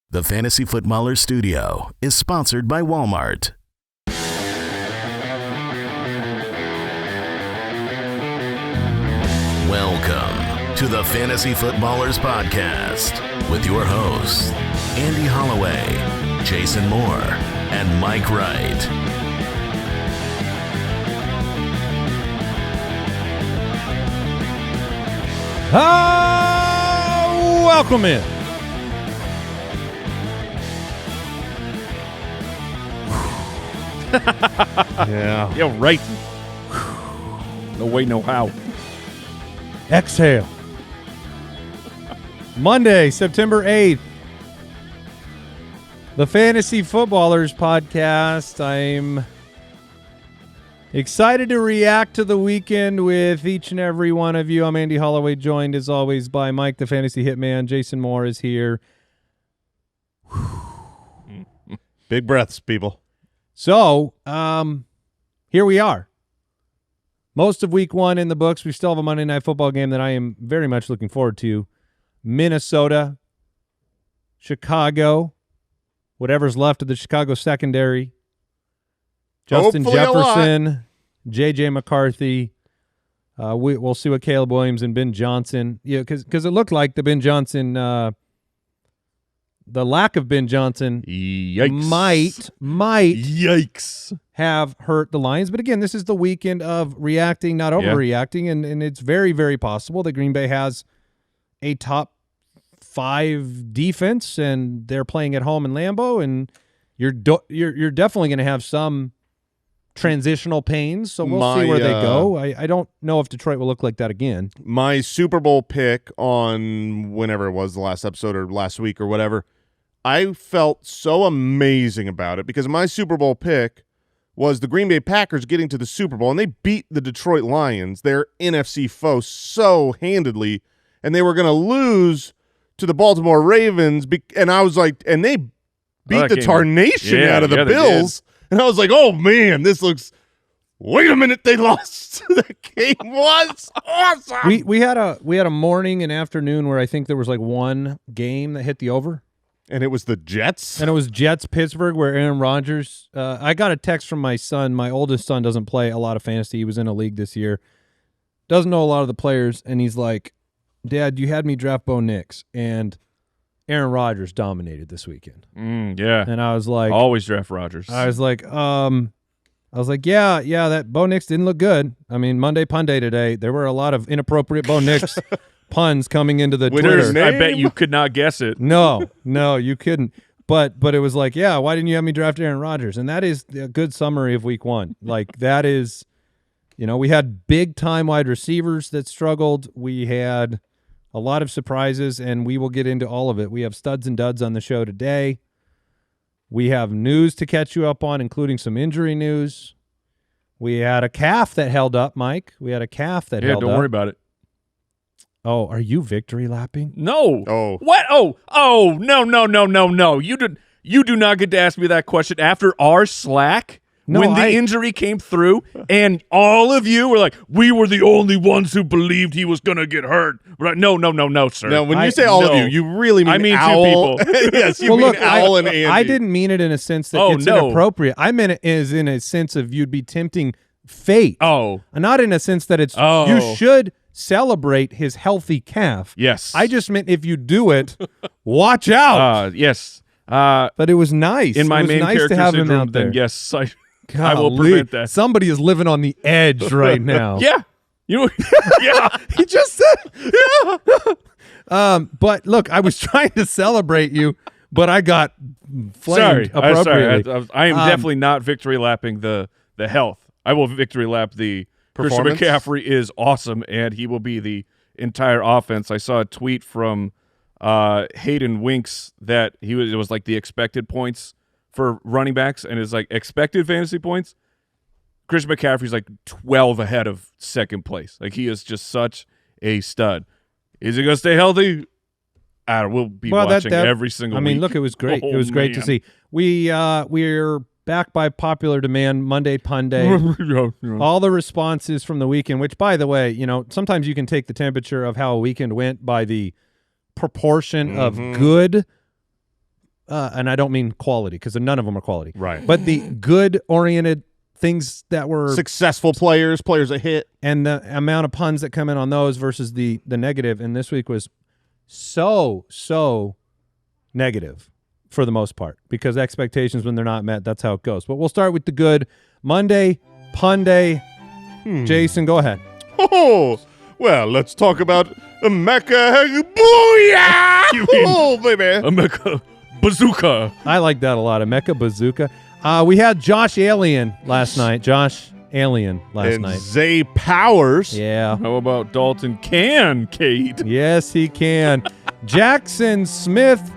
The Fantasy Footballer Studio is sponsored by Walmart. Welcome to the Fantasy Footballers Podcast with your hosts, Andy Holloway, Jason Moore, and Mike Wright. Welcome in. Yeah, right. No way, no how. Exhale. Monday, September 8th. The Fantasy Footballers Podcast. I'm excited to react to the weekend with each and every one of you. I'm Andy Holloway, joined as always by Mike, the Fantasy Hitman. Jason Moore is here. Big breaths, people. So, here we are. Most of week one in the books. We still have a Monday Night Football game that I am very much looking forward to. Minnesota, Chicago, whatever's left of the Chicago secondary. Justin Hopefully Jefferson, J.J. McCarthy. We'll see what Caleb Williams and Ben Johnson. Yeah, because it looked like the Ben Johnson, the lack of Ben Johnson Yikes. might Yikes. have hurt the Lions. But again, this is the weekend of reacting, not overreacting, and it's very, very possible that Green Bay has a top 5 defense, and they're playing at home in Lambeau, and you're definitely going to have some transitional pains, so we'll see where they go. I don't know if Detroit will look like that again. My Super Bowl pick on whenever it was, the last episode or last week or whatever, I felt so amazing about it because my Super Bowl pick was the Green Bay Packers getting to the Super Bowl, and they beat the Detroit Lions, their NFC foe, so handedly, and they were going to lose to the Baltimore Ravens, and I was like, and they beat the tarnation out of the Bills, and I was like, oh man, this looks. Wait a minute, they lost. That game was awesome. We had a morning and afternoon where I think there was like one game that hit the over. And it was the Jets? And it was Jets-Pittsburgh where Aaron Rodgers I got a text from my son. My oldest son doesn't play a lot of fantasy. He was in a league this year. Doesn't know a lot of the players. And he's like, Dad, you had me draft Bo Nix. And Aaron Rodgers dominated this weekend. Yeah. And I was like. Always draft Rodgers. I was like, yeah, that Bo Nix didn't look good. I mean, Monday Punday today, there were a lot of inappropriate Bo Nix puns coming into the Twitter. I bet you could not guess it. No, you couldn't. But it was like, yeah, why didn't you have me draft Aaron Rodgers? And that is a good summary of week one. Like that is, we had big time wide receivers that struggled. We had a lot of surprises, and we will get into all of it. We have studs and duds on the show today. We have news to catch you up on, including some injury news. We had a calf that held up, Mike. Yeah, don't worry about it. Oh, are you victory lapping? No. Oh. What? Oh, no. You do not get to ask me that question after our Slack when the injury came through and all of you were like, we were the only ones who believed he was going to get hurt. We're like, no, sir. No, when you say all of you, you really mean I mean Owl. 2 people. Yes, you mean Owl and Andy. I didn't mean it in a sense that it's inappropriate. I meant it is in a sense of you'd be tempting fate. Oh. Not in a sense that it's you should celebrate his healthy calf. Yes. I just meant if you do it, watch out. Yes. But it was nice. In my main nice character to have syndrome, him out there. then yes, I will prevent that. Somebody is living on the edge right now. Yeah. Yeah. He just said. Yeah. But look, I was trying to celebrate you, but I got flamed appropriately. Sorry. I am definitely not victory lapping the health. I will victory lap the Christian McCaffrey is awesome, and he will be the entire offense. I saw a tweet from Hayden Winks that it was like the expected points for running backs, and it's like expected fantasy points. Christian McCaffrey's like 12 ahead of second place. Like he is just such a stud. Is he going to stay healthy? We'll be watching every single week. I mean, look, it was great. It was great to see. We're back by popular demand, Monday Punday. All the responses from the weekend, which, by the way, sometimes you can take the temperature of how a weekend went by the proportion of good and I don't mean quality because none of them are quality. Right. But the good-oriented things that were successful players that hit. And the amount of puns that come in on those versus the negative. And this week was so negative for the most part because expectations, when they're not met, that's how it goes. But we'll start with the good. Monday Punday. Jason, go ahead. Oh, well, let's talk about Mecca. Booyah! Oh, baby. Emeka Bazooka. I like that a lot. Emeka Bazooka. We had Josh Alien last night. And Zay Powers. Yeah. How about Dalton Kincaid? Yes, he can. Jackson Smith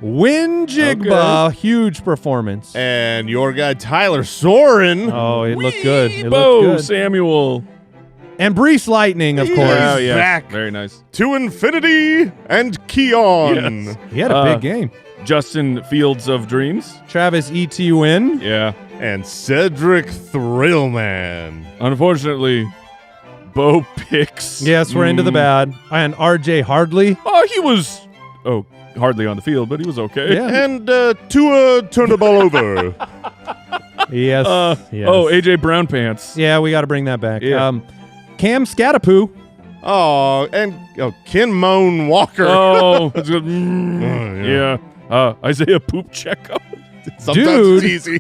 Winjigba. Okay. Huge performance. And your guy, Tyler Soren. Oh, it looked good. It Bo looked good. Samuel. And Brees Lightning, of course. Oh, yeah. Back. Very nice. To infinity and Keon. Yes. He had a big game. Justin Fields of Dreams. Travis Etienne. Yeah. And Cedric Thrillman. Unfortunately, Bo picks. Yes, we're into the bad. And RJ Hardley. Oh, he was hardly on the field, but he was okay. Yeah. And Tua turned the ball over. Yes. Yes. Oh, AJ Brown Pants. Yeah, we got to bring that back. Yeah. Cam Scatapoo. Oh, and Ken Moan Walker. Oh, that's good. yeah. Isaiah Poop Checo. Sometimes Dude. it's easy.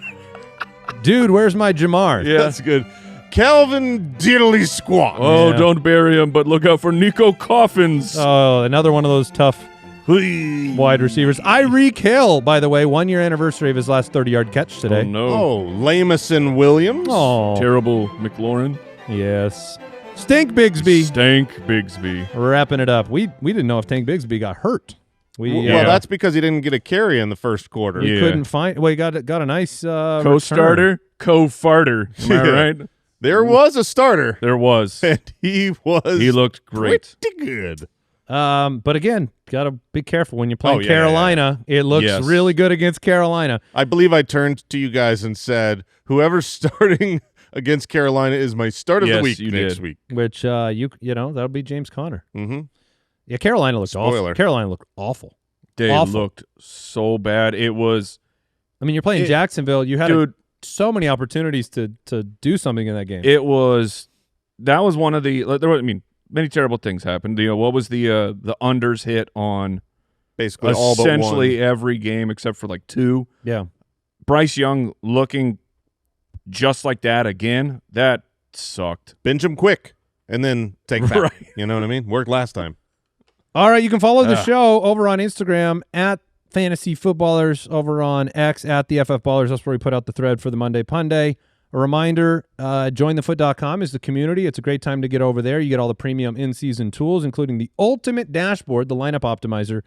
Dude, where's my Jamar? Yeah. That's good. Calvin Diddley Squat. Oh, Yeah. don't bury him, but look out for Nico Coffins. Oh, another one of those tough wide receivers. Tyreek Hill, by the way, 1 year anniversary of his last 30-yard catch today. Oh, no. Oh, Lamison Williams. Oh, Terrible McLaurin. yes. Stink Bigsby. Stank Bigsby. Wrapping it up. We didn't know if Tank Bigsby got hurt. Well, Yeah. that's because he didn't get a carry in the first quarter. We Yeah. couldn't find. Well, he got a nice return. Co-starter, co-farter. Am I right? There was a starter, There was. and he Looked great. pretty good. But again, gotta be careful when you're playing Oh, yeah, Carolina. It looks Yes. really good against Carolina. I believe I turned to you guys and said, whoever's starting against Carolina is my start of the Yes, week you next did. week. Which you know that'll be James Conner. Mm-hmm. Yeah, Carolina looked awful. Spoiler. Carolina looked awful. They Awful. looked so bad. It was, I mean, you're playing It- Jacksonville. You had dude, so many opportunities to do something in that game. that was one of the, there were, many terrible things happened. What was the unders hit on Basically all but essentially one. every game except for like two. yeah. Bryce Young looking just like that again. That sucked. Binge him quick and then take back. Right. You know what I mean? Worked last time. All right, you can follow the show over on Instagram at Fantasy Footballers, over on X at the FF Ballers. That's where we put out the thread for the Monday Punday. A reminder, jointhefoot.com is the community. It's a great time to get over there. You get all the premium in-season tools, including the ultimate dashboard, the lineup optimizer,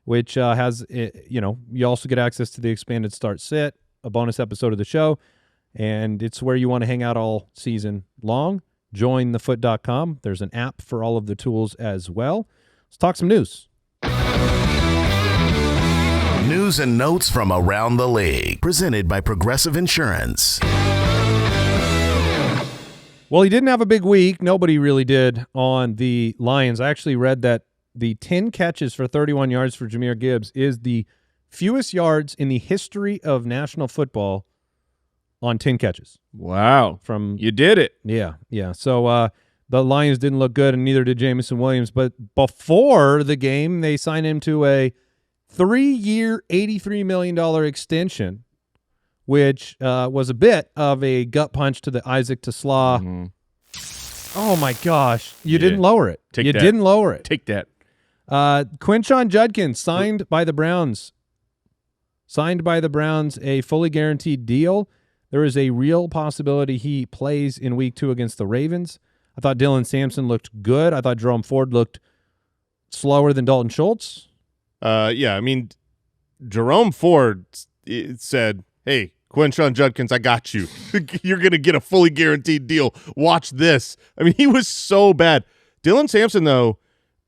which has, you also get access to the expanded start sit, a bonus episode of the show, and it's where you want to hang out all season long. Jointhefoot.com. There's an app for all of the tools as well. Let's talk some news. News and notes from around the league, presented by Progressive Insurance. Well, he didn't have a big week. Nobody really did on the Lions. I actually read that the 10 catches for 31 yards for Jahmyr Gibbs is the fewest yards in the history of national football on 10 catches. Wow. From You did it. Yeah. So the Lions didn't look good, and neither did Jameson Williams. But before the game, they signed him to a 3-year, $83 million extension, which was a bit of a gut punch to the Isaac Tesla. Mm-hmm. Oh, my gosh. You Yeah. didn't lower it. Take you that. didn't lower it. Take that. Quinshon Judkins signed by the Browns. Signed by the Browns, a fully guaranteed deal. There is a real possibility he plays in week 2 against the Ravens. I thought Dylan Sampson looked good. I thought Jerome Ford looked slower than Dalton Schultz. Jerome Ford said, hey, Quinshon Judkins, I got you. You're going to get a fully guaranteed deal. Watch this. I mean, he was so bad. Dylan Sampson, though,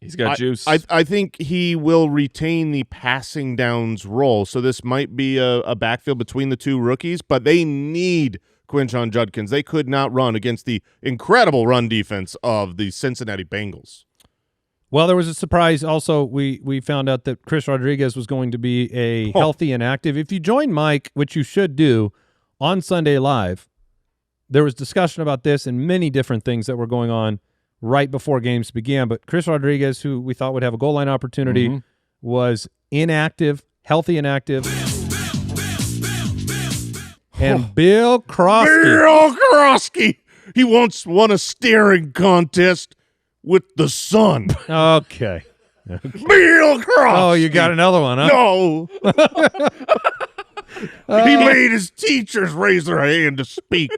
He's got juice. I think he will retain the passing downs role. So this might be a backfield between the two rookies, but they need Quinshon Judkins. They could not run against the incredible run defense of the Cincinnati Bengals. Well, there was a surprise. Also, we found out that Chris Rodriguez was going to be a healthy and active. If you join Mike, which you should do, on Sunday Live, there was discussion about this and many different things that were going on right before games began. But Chris Rodriguez, who we thought would have a goal line opportunity, was inactive, healthy and active. And Bill Krosky. He once won a staring contest with the sun. Okay. Bill Krosky. Oh, you got another one, huh? No. He made his teachers raise their hand to speak.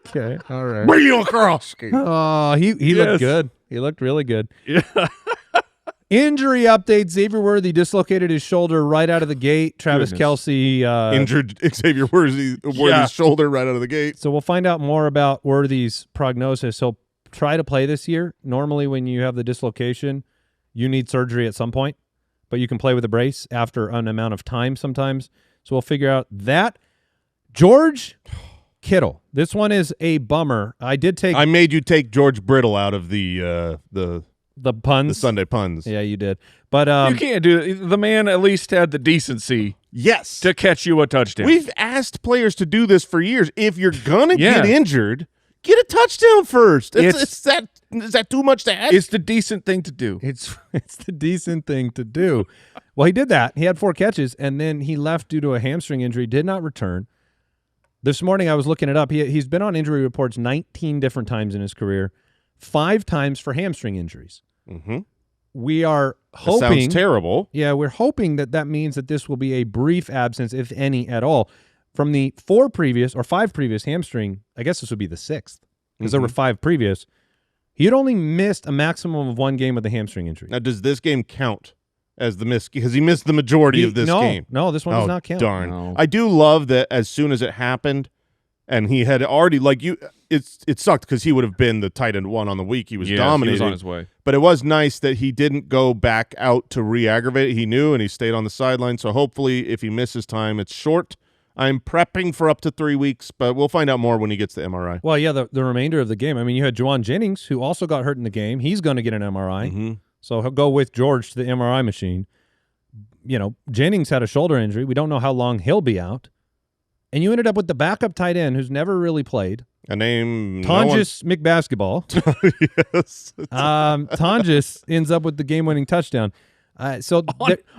Okay, all right. Bill Krosky. Oh, he looked good. He looked really good. Yeah. Injury update. Xavier Worthy dislocated his shoulder right out of the gate. Travis Kelce injured Xavier Worthy's shoulder right out of the gate. So we'll find out more about Worthy's prognosis. He'll try to play this year. Normally when you have the dislocation, you need surgery at some point, but you can play with a brace after an amount of time sometimes. So we'll figure out that. George Kittle. This one is a bummer. I made you take George Brittle out of the puns, the Sunday puns. Yeah, you did. But you can't do it. The man at least had the decency, yes, to catch you a touchdown. We've asked players to do this for years. If you're gonna get injured, get a touchdown first. Is that too much to ask? It's the decent thing to do. It's the decent thing to do. Well, he did that. He had 4 catches, and then he left due to a hamstring injury, did not return. This morning I was looking it up. He's been on injury reports 19 different times in his career, 5 times for hamstring injuries. Mm-hmm. We are hoping. That sounds terrible. Yeah, we're hoping that means that this will be a brief absence, if any at all. From the 5 previous hamstring, I guess this would be the 6th, because there were 5 previous. He had only missed a maximum of 1 game with a hamstring injury. Now, does this game count as the miss? Because he missed the majority of this game. No, this one does not count. Darn. No. I do love that as soon as it happened, and he had already, it sucked because he would have been the tight end 1 on the week. He was dominating. He was on his way. But it was nice that he didn't go back out to re-aggravate it. He knew, and he stayed on the sideline. So hopefully, if he misses time, it's short. I'm prepping for up to 3 weeks, but we'll find out more when he gets the MRI. Well, yeah, the remainder of the game. I mean, you had Juwan Jennings, who also got hurt in the game. He's going to get an MRI. Mm-hmm. So he'll go with George to the MRI machine. You know, Jennings had a shoulder injury. We don't know how long he'll be out. And you ended up with the backup tight end who's never really played. A name. Tonjes McBasketball. Yes. Tonjes ends up with the game-winning touchdown. On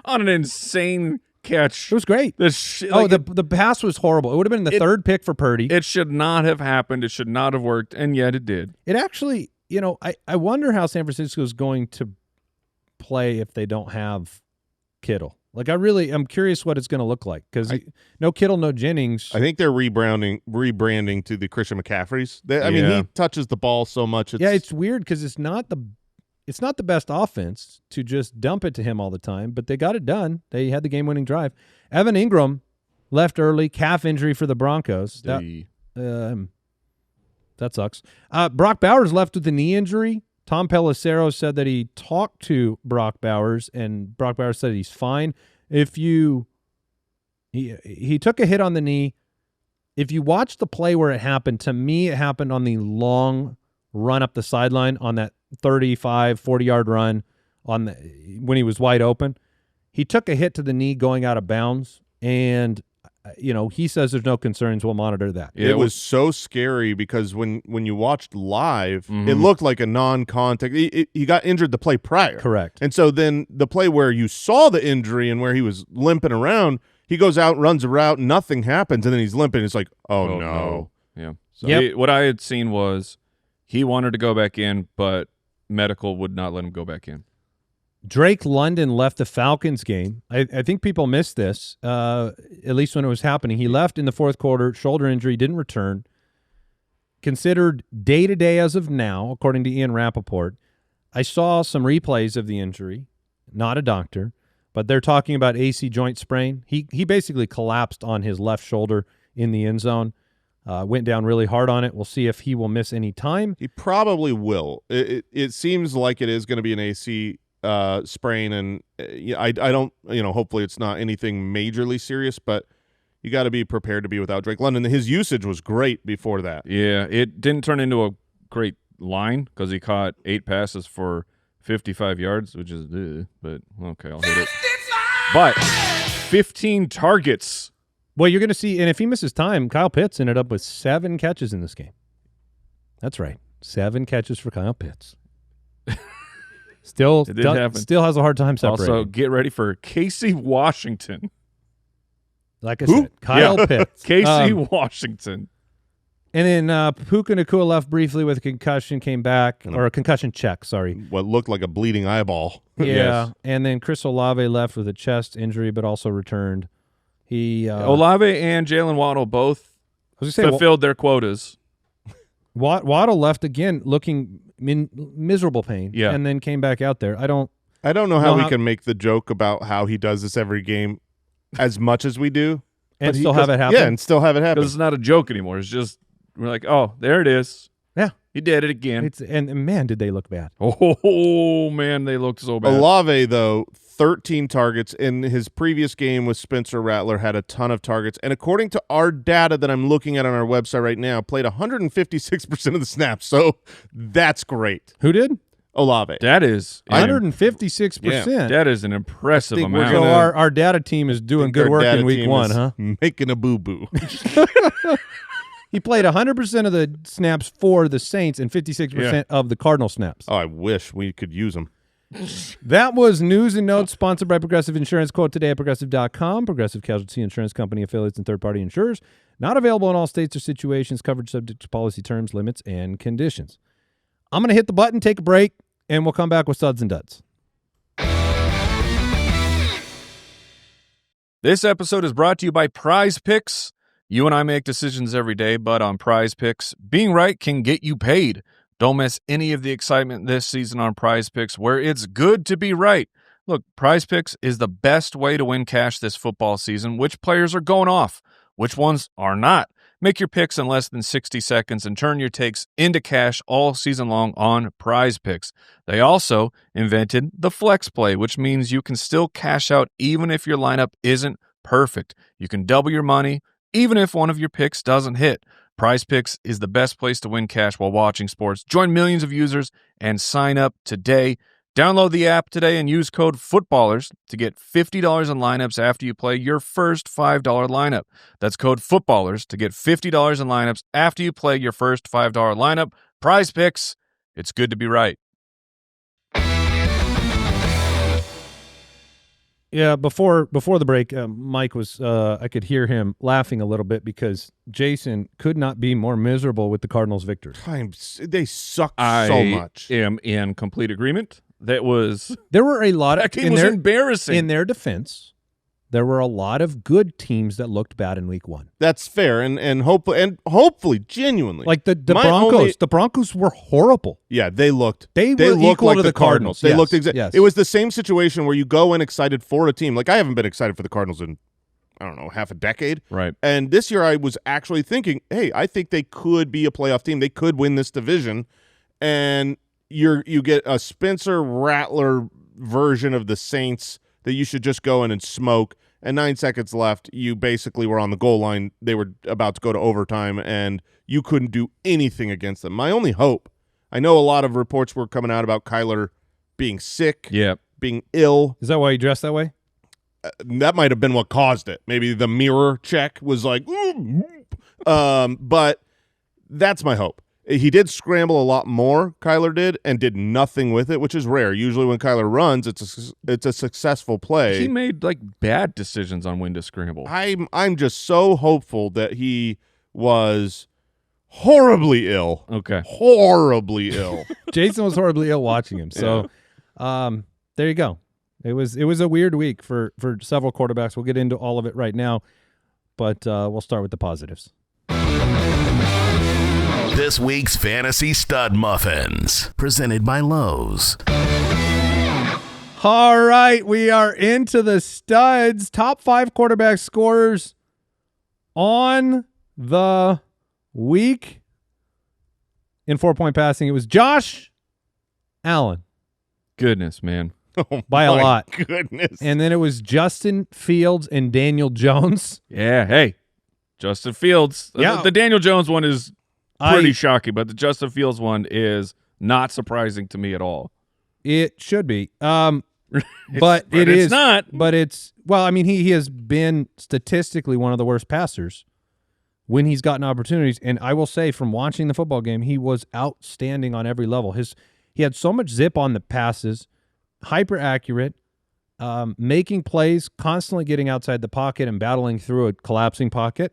an insane catch. It was great. The pass was horrible. It would have been the 3rd pick for Purdy. It should not have happened. It should not have worked, and yet it did. It actually, I wonder how San Francisco is going to play if they don't have Kittle. I'm curious what it's going to look like, because no Kittle, no Jennings. I think they're rebranding to the Christian McCaffreys. I mean, he touches the ball so much. It's weird because it's not the best offense to just dump it to him all the time, but they got it done. They had the game-winning drive. Evan Ingram left early, calf injury for the Broncos. That sucks. Brock Bowers left with a knee injury. Tom Pelissero said that he talked to Brock Bowers, and Brock Bowers said he's fine. He took a hit on the knee. If you watch the play where it happened, to me it happened on the long run up the sideline on that 35, 40-yard run when he was wide open. He took a hit to the knee going out of bounds, and he says there's no concerns. We'll monitor that. It was so scary because when you watched live, it looked like a non-contact. He got injured the play prior. Correct. And so then the play where you saw the injury and where he was limping around, he goes out, runs a route, nothing happens, and then he's limping. It's like, oh no. Yeah. So what I had seen was he wanted to go back in, but medical would not let him go back in. Drake London left the Falcons game. I think people missed this, at least when it was happening. He left in the 4th quarter, shoulder injury, didn't return. Considered day-to-day as of now, according to Ian Rappaport. I saw some replays of the injury, not a doctor, but they're talking about AC joint sprain. He basically collapsed on his left shoulder in the end zone, went down really hard on it. We'll see if he will miss any time. He probably will. It seems like it is going to be an AC sprain, and I don't, hopefully it's not anything majorly serious, but you got to be prepared to be without Drake London. His usage was great before that. Yeah, it didn't turn into a great line because he caught 8 passes for 55 yards, which is, but okay, I'll hit it. But 15 targets. Well, you're going to see, and if he misses time, Kyle Pitts ended up with 7 catches in this game. That's right. 7 catches for Kyle Pitts. Still has a hard time separating. Also, get ready for Casey Washington. Like I said, Kyle Pitts. Casey Washington. And then Puka Nacua left briefly with a concussion, came back, or a concussion check, sorry. What looked like a bleeding eyeball. Yeah, Yes. and then Chris Olave left with a chest injury, but also returned. Olave and Jalen Waddle both fulfilled their quotas. Waddle left again looking miserable pain, and then came back out there. I don't know how we can make the joke about how he does this every game as much as we do. And still have it happen? Yeah, and still have it happen. Because it's not a joke anymore. It's just, we're like, oh, there it is. Yeah. He did it again. And man, did they look bad. Oh, man, they looked so bad. Olave, though, 13 targets. In his previous game with Spencer Rattler, had a ton of targets. And according to our data that I'm looking at on our website right now, played 156% of the snaps. So that's great. Who did? Olave. That is 156%. That is an impressive amount. So our data team is doing good work in week 1, huh? Making a boo-boo. He played 100% of the snaps for the Saints and 56% of the Cardinal snaps. Oh, I wish we could use them. That was News and Notes, sponsored by Progressive Insurance. Quote today at Progressive.com. Progressive Casualty Insurance Company, affiliates, and third-party insurers. Not available in all states or situations. Coverage subject to policy terms, limits, and conditions. I'm going to hit the button, take a break, and we'll come back with Suds and Duds. This episode is brought to you by Prize Picks. You and I make decisions every day, but on Prize Picks, being right can get you paid. Don't miss any of the excitement this season on Prize Picks, where it's good to be right. Look, Prize Picks is the best way to win cash this football season. Which players are going off? Which ones are not? Make your picks in less than 60 seconds and turn your takes into cash all season long on Prize Picks. They also invented the Flex Play, which means you can still cash out even if your lineup isn't perfect. You can double your money even if one of your picks doesn't hit. Prize Picks is the best place to win cash while watching sports. Join millions of users and sign up today. Download the app today and use code FOOTBALLERS to get $50 in lineups after you play your first $5 lineup. That's code FOOTBALLERS to get $50 in lineups after you play your first $5 lineup. Prize Picks, it's good to be right. Yeah, before the break, Mike was I could hear him laughing a little bit because Jason could not be more miserable with the Cardinals' victory. They suck so much. I am in complete agreement. There were a lot of that team was embarrassing. In their defense, there were a lot of good teams that looked bad in week 1. That's fair, and hopefully, genuinely, like the Broncos. The Broncos were horrible. Yeah, they looked. They looked equal like to the Cardinals. They yes, looked exactly. Yes. It was the same situation where you go in excited for a team. Like I haven't been excited for the Cardinals in, I don't know, half a decade. Right. And this year I was actually thinking, hey, I think they could be a playoff team. They could win this division, and you get a Spencer Rattler version of the Saints that you should just go in and smoke. And 9 seconds left, you basically were on the goal line. They were about to go to overtime, and you couldn't do anything against them. My only hope, I know a lot of reports were coming out about Kyler being sick, being ill. Is that why you dressed that way? That might have been what caused it. Maybe the mirror check was like, but that's my hope. He did scramble a lot more, Kyler did, and did nothing with it, which is rare. Usually when Kyler runs, it's a successful play. He made like bad decisions on when to scramble. I'm just so hopeful that he was horribly ill. Okay. Horribly ill. Jason was horribly ill watching him. So there you go. It was a weird week for several quarterbacks. We'll get into all of it right now, but we'll start with the positives. This week's Fantasy Stud Muffins, presented by Lowe's. All right, we are into the studs. Top 5 quarterback scorers on the week in 4-point passing. It was Josh Allen. Goodness, man. Oh, by a lot. Goodness. And then it was Justin Fields and Daniel Jones. Yeah, hey. Justin Fields. Yeah. The Daniel Jones one is pretty shocking, but the Justin Fields one is not surprising to me at all. It should be. But it's not. But it's, well, I mean, he has been statistically one of the worst passers when he's gotten opportunities. And I will say, from watching the football game, he was outstanding on every level. He had so much zip on the passes, hyper accurate, making plays, constantly getting outside the pocket and battling through a collapsing pocket.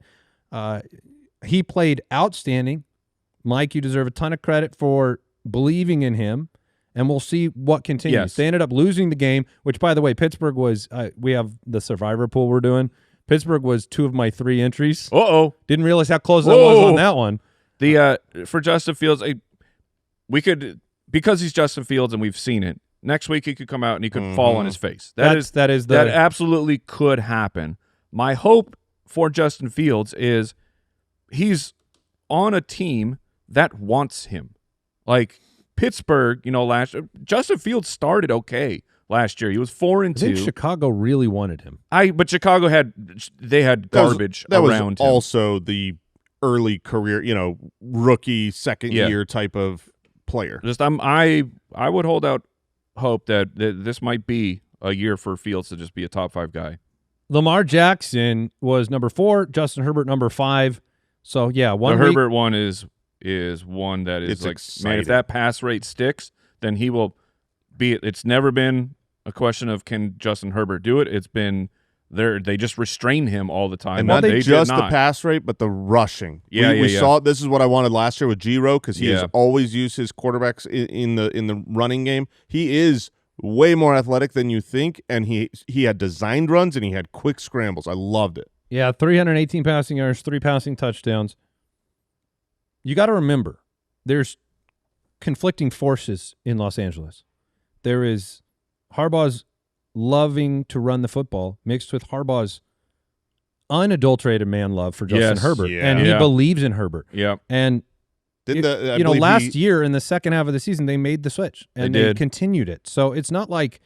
He played outstanding. Mike, you deserve a ton of credit for believing in him, and we'll see what continues. Yes. They ended up losing the game, which, by the way, Pittsburgh was we have the survivor pool we're doing. Pittsburgh was 2 of my 3 entries. Didn't realize how close I was on that one. For Justin Fields, we could, because he's Justin Fields and we've seen it, next week he could come out and he could fall on his face. That absolutely could happen. My hope for Justin Fields is he's on a team that wants him. Like Pittsburgh, Justin Fields started okay last year. He was 4-2. I think Chicago really wanted him. But Chicago had garbage that around was him. Also the early career, rookie, second year type of player. Just I would hold out hope that this might be a year for Fields to just be a top 5 guy. Lamar Jackson was number 4, Justin Herbert number 5. So yeah, the Herbert one is one that is it's like, exciting. man, if that pass rate sticks, then he will be. It's never been a question of can Justin Herbert do it. It's been they just restrain him all the time. And not just the pass rate, but the rushing. We saw it. This is what I wanted last year with Giro, because he has always used his quarterbacks in the running game. He is way more athletic than you think, and he had designed runs and he had quick scrambles. I loved it. Yeah, 318 passing yards, 3 passing touchdowns. You got to remember, there's conflicting forces in Los Angeles. There is Harbaugh's loving to run the football mixed with Harbaugh's unadulterated man love for Justin Herbert, and he believes in Herbert. Yeah, and last year in the second half of the season, they made the switch and they continued it. So it's not like,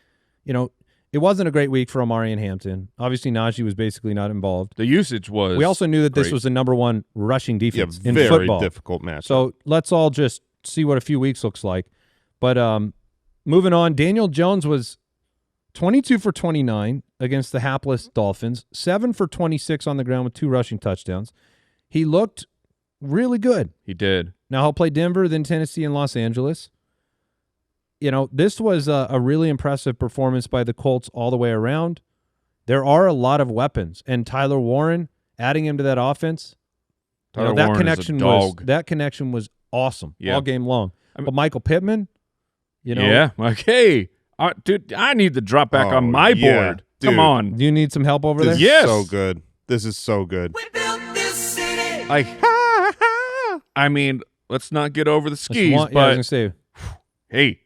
it wasn't a great week for Omari and Hampton. Obviously, Najee was basically not involved. The usage was. We also knew that great. This was the number 1 rushing defense in very football. Difficult match. So let's all just see what a few weeks looks like. But moving on, Daniel Jones was 22 for 29 against the hapless Dolphins, 7 for 26 on the ground with 2 rushing touchdowns. He looked really good. He did. Now he'll play Denver, then Tennessee, and Los Angeles. This was a really impressive performance by the Colts all the way around. There are a lot of weapons, and Tyler Warren, adding him to that offense, that connection was awesome all game long. But Michael Pittman, hey, dude, I need to drop back on my board. Dude. Come on, do you need some help over there? Yes, so good. This is so good. We built this city. I mean, let's not get over the skis, I was gonna say, hey.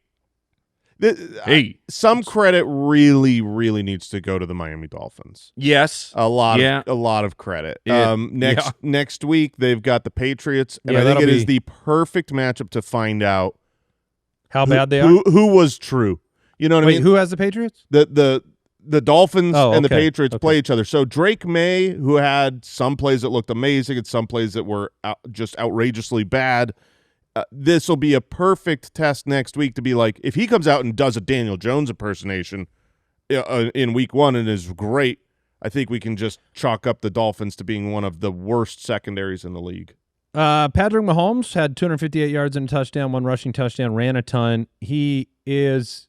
Some credit really, really needs to go to the Miami Dolphins. Yes, a lot of credit. Next week they've got the Patriots, and I think it is the perfect matchup to find out how bad they are. Who was true? You know what I mean? Who has the Patriots? The Dolphins and the Patriots play each other. So Drake May, who had some plays that looked amazing and some plays that were just outrageously bad. This will be a perfect test next week to be like, if he comes out and does a Daniel Jones impersonation in week 1 and is great, I think we can just chalk up the Dolphins to being one of the worst secondaries in the league. Patrick Mahomes had 258 yards and a touchdown, 1 rushing touchdown, ran a ton. He is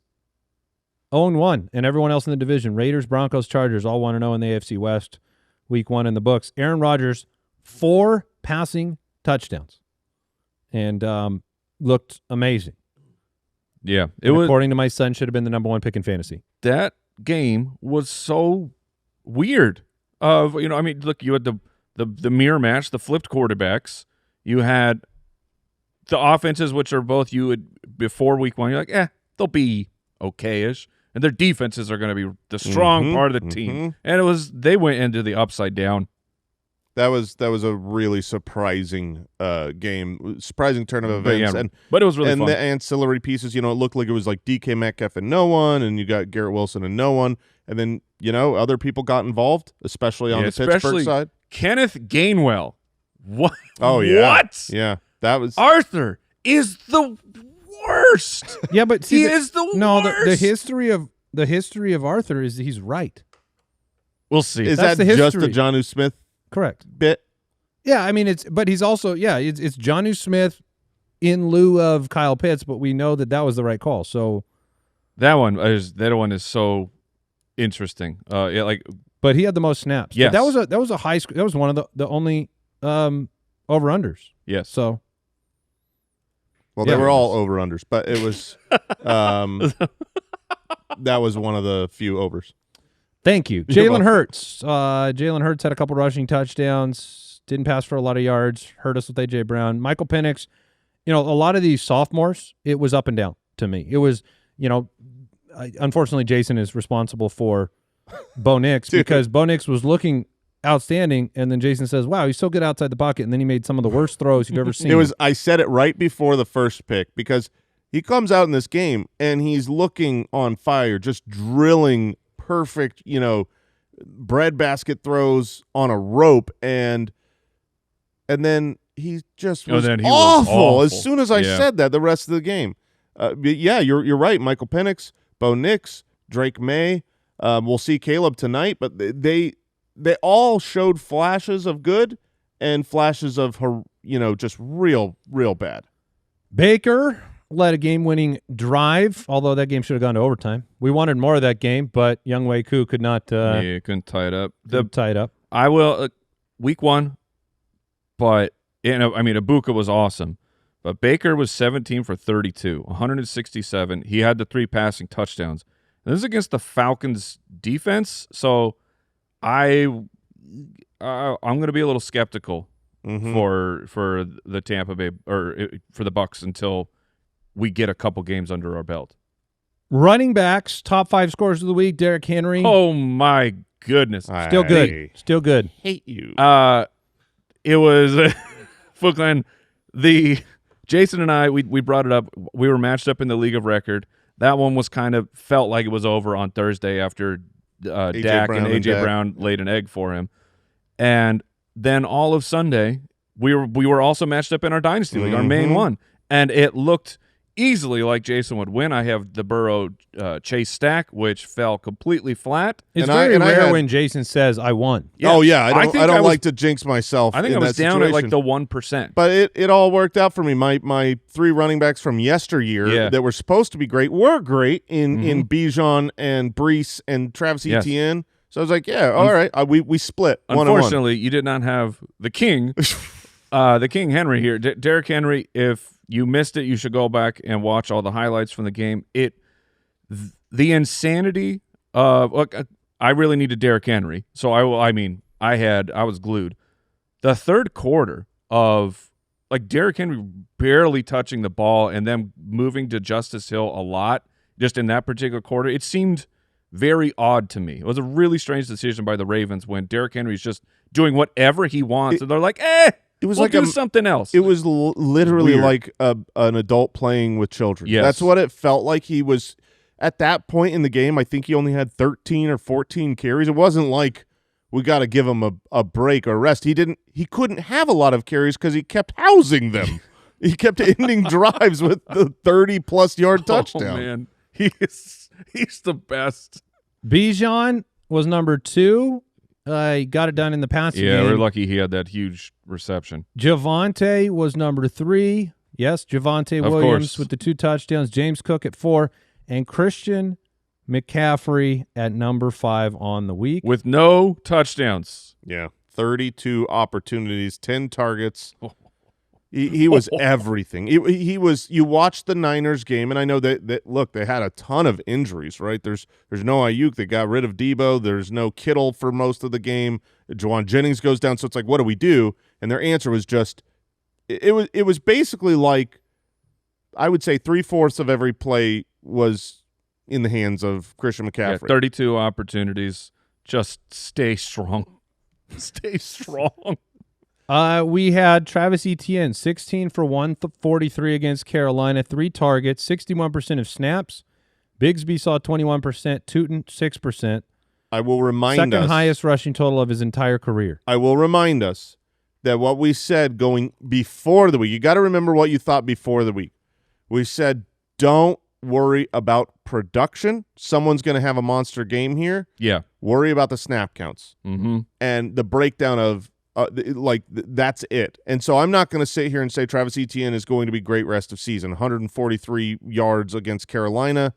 0-1, and everyone else in the division, Raiders, Broncos, Chargers, all 1-0 in the AFC West, week 1 in the books. Aaron Rodgers, 4 passing touchdowns. And looked amazing. Yeah, according to my son, should have been the number 1 pick in fantasy. That game was so weird. Look, you had the mirror match, the flipped quarterbacks. You had the offenses, which are both before week 1. You're like, they'll be okay-ish, and their defenses are going to be the strong part of the team. And they went into the upside down. That was a really surprising game, surprising turn of events, but it was really fun. And the ancillary pieces, it looked like it was like DK Metcalf and no one, and you got Garrett Wilson and no one, and then other people got involved, especially on the Pittsburgh side. Kenneth Gainwell. What? Oh yeah. What? Yeah, that was Arthur is the worst. Yeah, but see, He is the no. worst. The history of Arthur is he's right. We'll see. Is That's that the just a history. Jonnu Smith Correct. bit? Yeah, I mean but he's also it's Jonnu Smith in lieu of Kyle Pitts, but we know that was the right call. So that one is so interesting. but he had the most snaps. Yes. But that was a high that was one of the only over unders. Yes. So Well, Yeah. they were all over-unders, but it was that was one of the few overs. thank you. You're Jalen welcome. Hurts. Jalen Hurts had a couple rushing touchdowns, didn't pass for a lot of yards, hurt us with A.J. Brown. Michael Penix, a lot of these sophomores, it was up and down to me. It was, unfortunately, Jason is responsible for Bo Nix because Bo Nix was looking outstanding, and then Jason says, wow, he's so good outside the pocket, and then he made some of the worst throws you've ever seen. I said it right before the first pick because he comes out in this game and he's looking on fire, just drilling perfect, breadbasket throws on a rope, and then he just was then he was awful. awful. As soon as I Yeah. said that, the rest of the game. Yeah, you're right. Michael Penix, Bo Nix, Drake May. We'll see Caleb tonight, but they all showed flashes of good and flashes of just real bad. Baker led a game-winning drive, although that game should have gone to overtime. We wanted more of that game, but Young Wei Koo could not couldn't tie it up. tie it up. I will week one, but Ibuka was awesome, but Baker was 17 for 32, 167. He had the 3 passing touchdowns. And this is against the Falcons defense, so I'm going to be a little skeptical for the Tampa Bay or for the Bucs until we get a couple games under our belt. Running backs, top 5 scorers of the week, Derrick Henry. Oh my goodness. Still good. Still good. Hate you. It was Footland. Jason and I, we brought it up. We were matched up in the league of record. That one was felt like it was over on Thursday after Dak and A.J. Brown laid an egg for him. And then all of Sunday, we were also matched up in our Dynasty League, our main one. And it looked easily like Jason would win. I have the Burrow Chase stack, which fell completely flat. It's very rare when Jason says, I won. Yeah. Oh, yeah. I think don't like to jinx myself. I think I was down at like the 1%. But it all worked out for me. My 3 running backs from yesteryear that were supposed to be great were great in Bijan and Brees and Travis Etienne. So I was like, yeah, all right. We split. Unfortunately, you did not have the king, the King Henry here. Derrick Henry, if you missed it, you should go back and watch all the highlights from the game. The insanity of look, I really needed Derrick Henry, so I was glued. The third quarter of like Derrick Henry barely touching the ball and then moving to Justice Hill a lot just in that particular quarter, it seemed very odd to me. It was a really strange decision by the Ravens when Derrick Henry's just doing whatever he wants, and they're like, it was we'll like do something else. It was literally Weird. like an adult playing with children. Yes. That's what it felt like. He was at that point in the game. I think he only had 13 or 14 carries. It wasn't like we got to give him a break or rest. He couldn't have a lot of carries because he kept housing them. He kept ending drives with the 30-plus yard touchdown. Oh man, he's the best. Bijan was number 2. He got it done in the passing game. Yeah, we're lucky he had that huge reception. Javonte was number 3. Yes, Javonte Of Williams course. with the 2 touchdowns. James Cook at 4. And Christian McCaffrey at number 5 on the week. With no touchdowns. Yeah, 32 opportunities, 10 targets. He was everything. He was. You watched the Niners game, and I know that look, they had a ton of injuries. Right? There's no Ayuk. They got rid of Debo. There's no Kittle for most of the game. Juwan Jennings goes down. So it's like, what do we do? And their answer was just, it was basically like, I would say 3/4 of every play was in the hands of Christian McCaffrey. Yeah, 32 opportunities. Just stay strong. Stay strong. We had Travis Etienne, 16 for 143 against Carolina, 3 targets, 61% of snaps. Bigsby saw 21%, Tootin 6%. I will remind us. Second highest rushing total of his entire career. I will remind us that what we said going before the week, you got to remember what you thought before the week. We said don't worry about production. Someone's going to have a monster game here. Yeah. Worry about the snap counts and the breakdown of that's it. And so I'm not going to sit here and say Travis Etienne is going to be great rest of season. 143 yards against Carolina.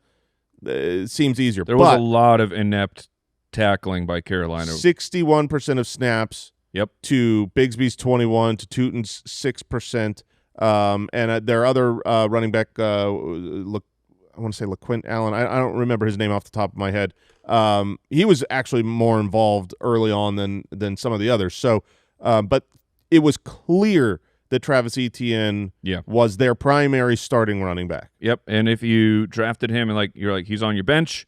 It seems easier. There was a lot of inept tackling by Carolina. 61% of snaps. Yep. To Bigsby's 21, to Tootin's 6%. And their other running back, I want to say LaQuint Allen. I don't remember his name off the top of my head. He was actually more involved early on than some of the others. So, but it was clear that Travis Etienne was their primary starting running back. Yep. And if you drafted him and you're like he's on your bench,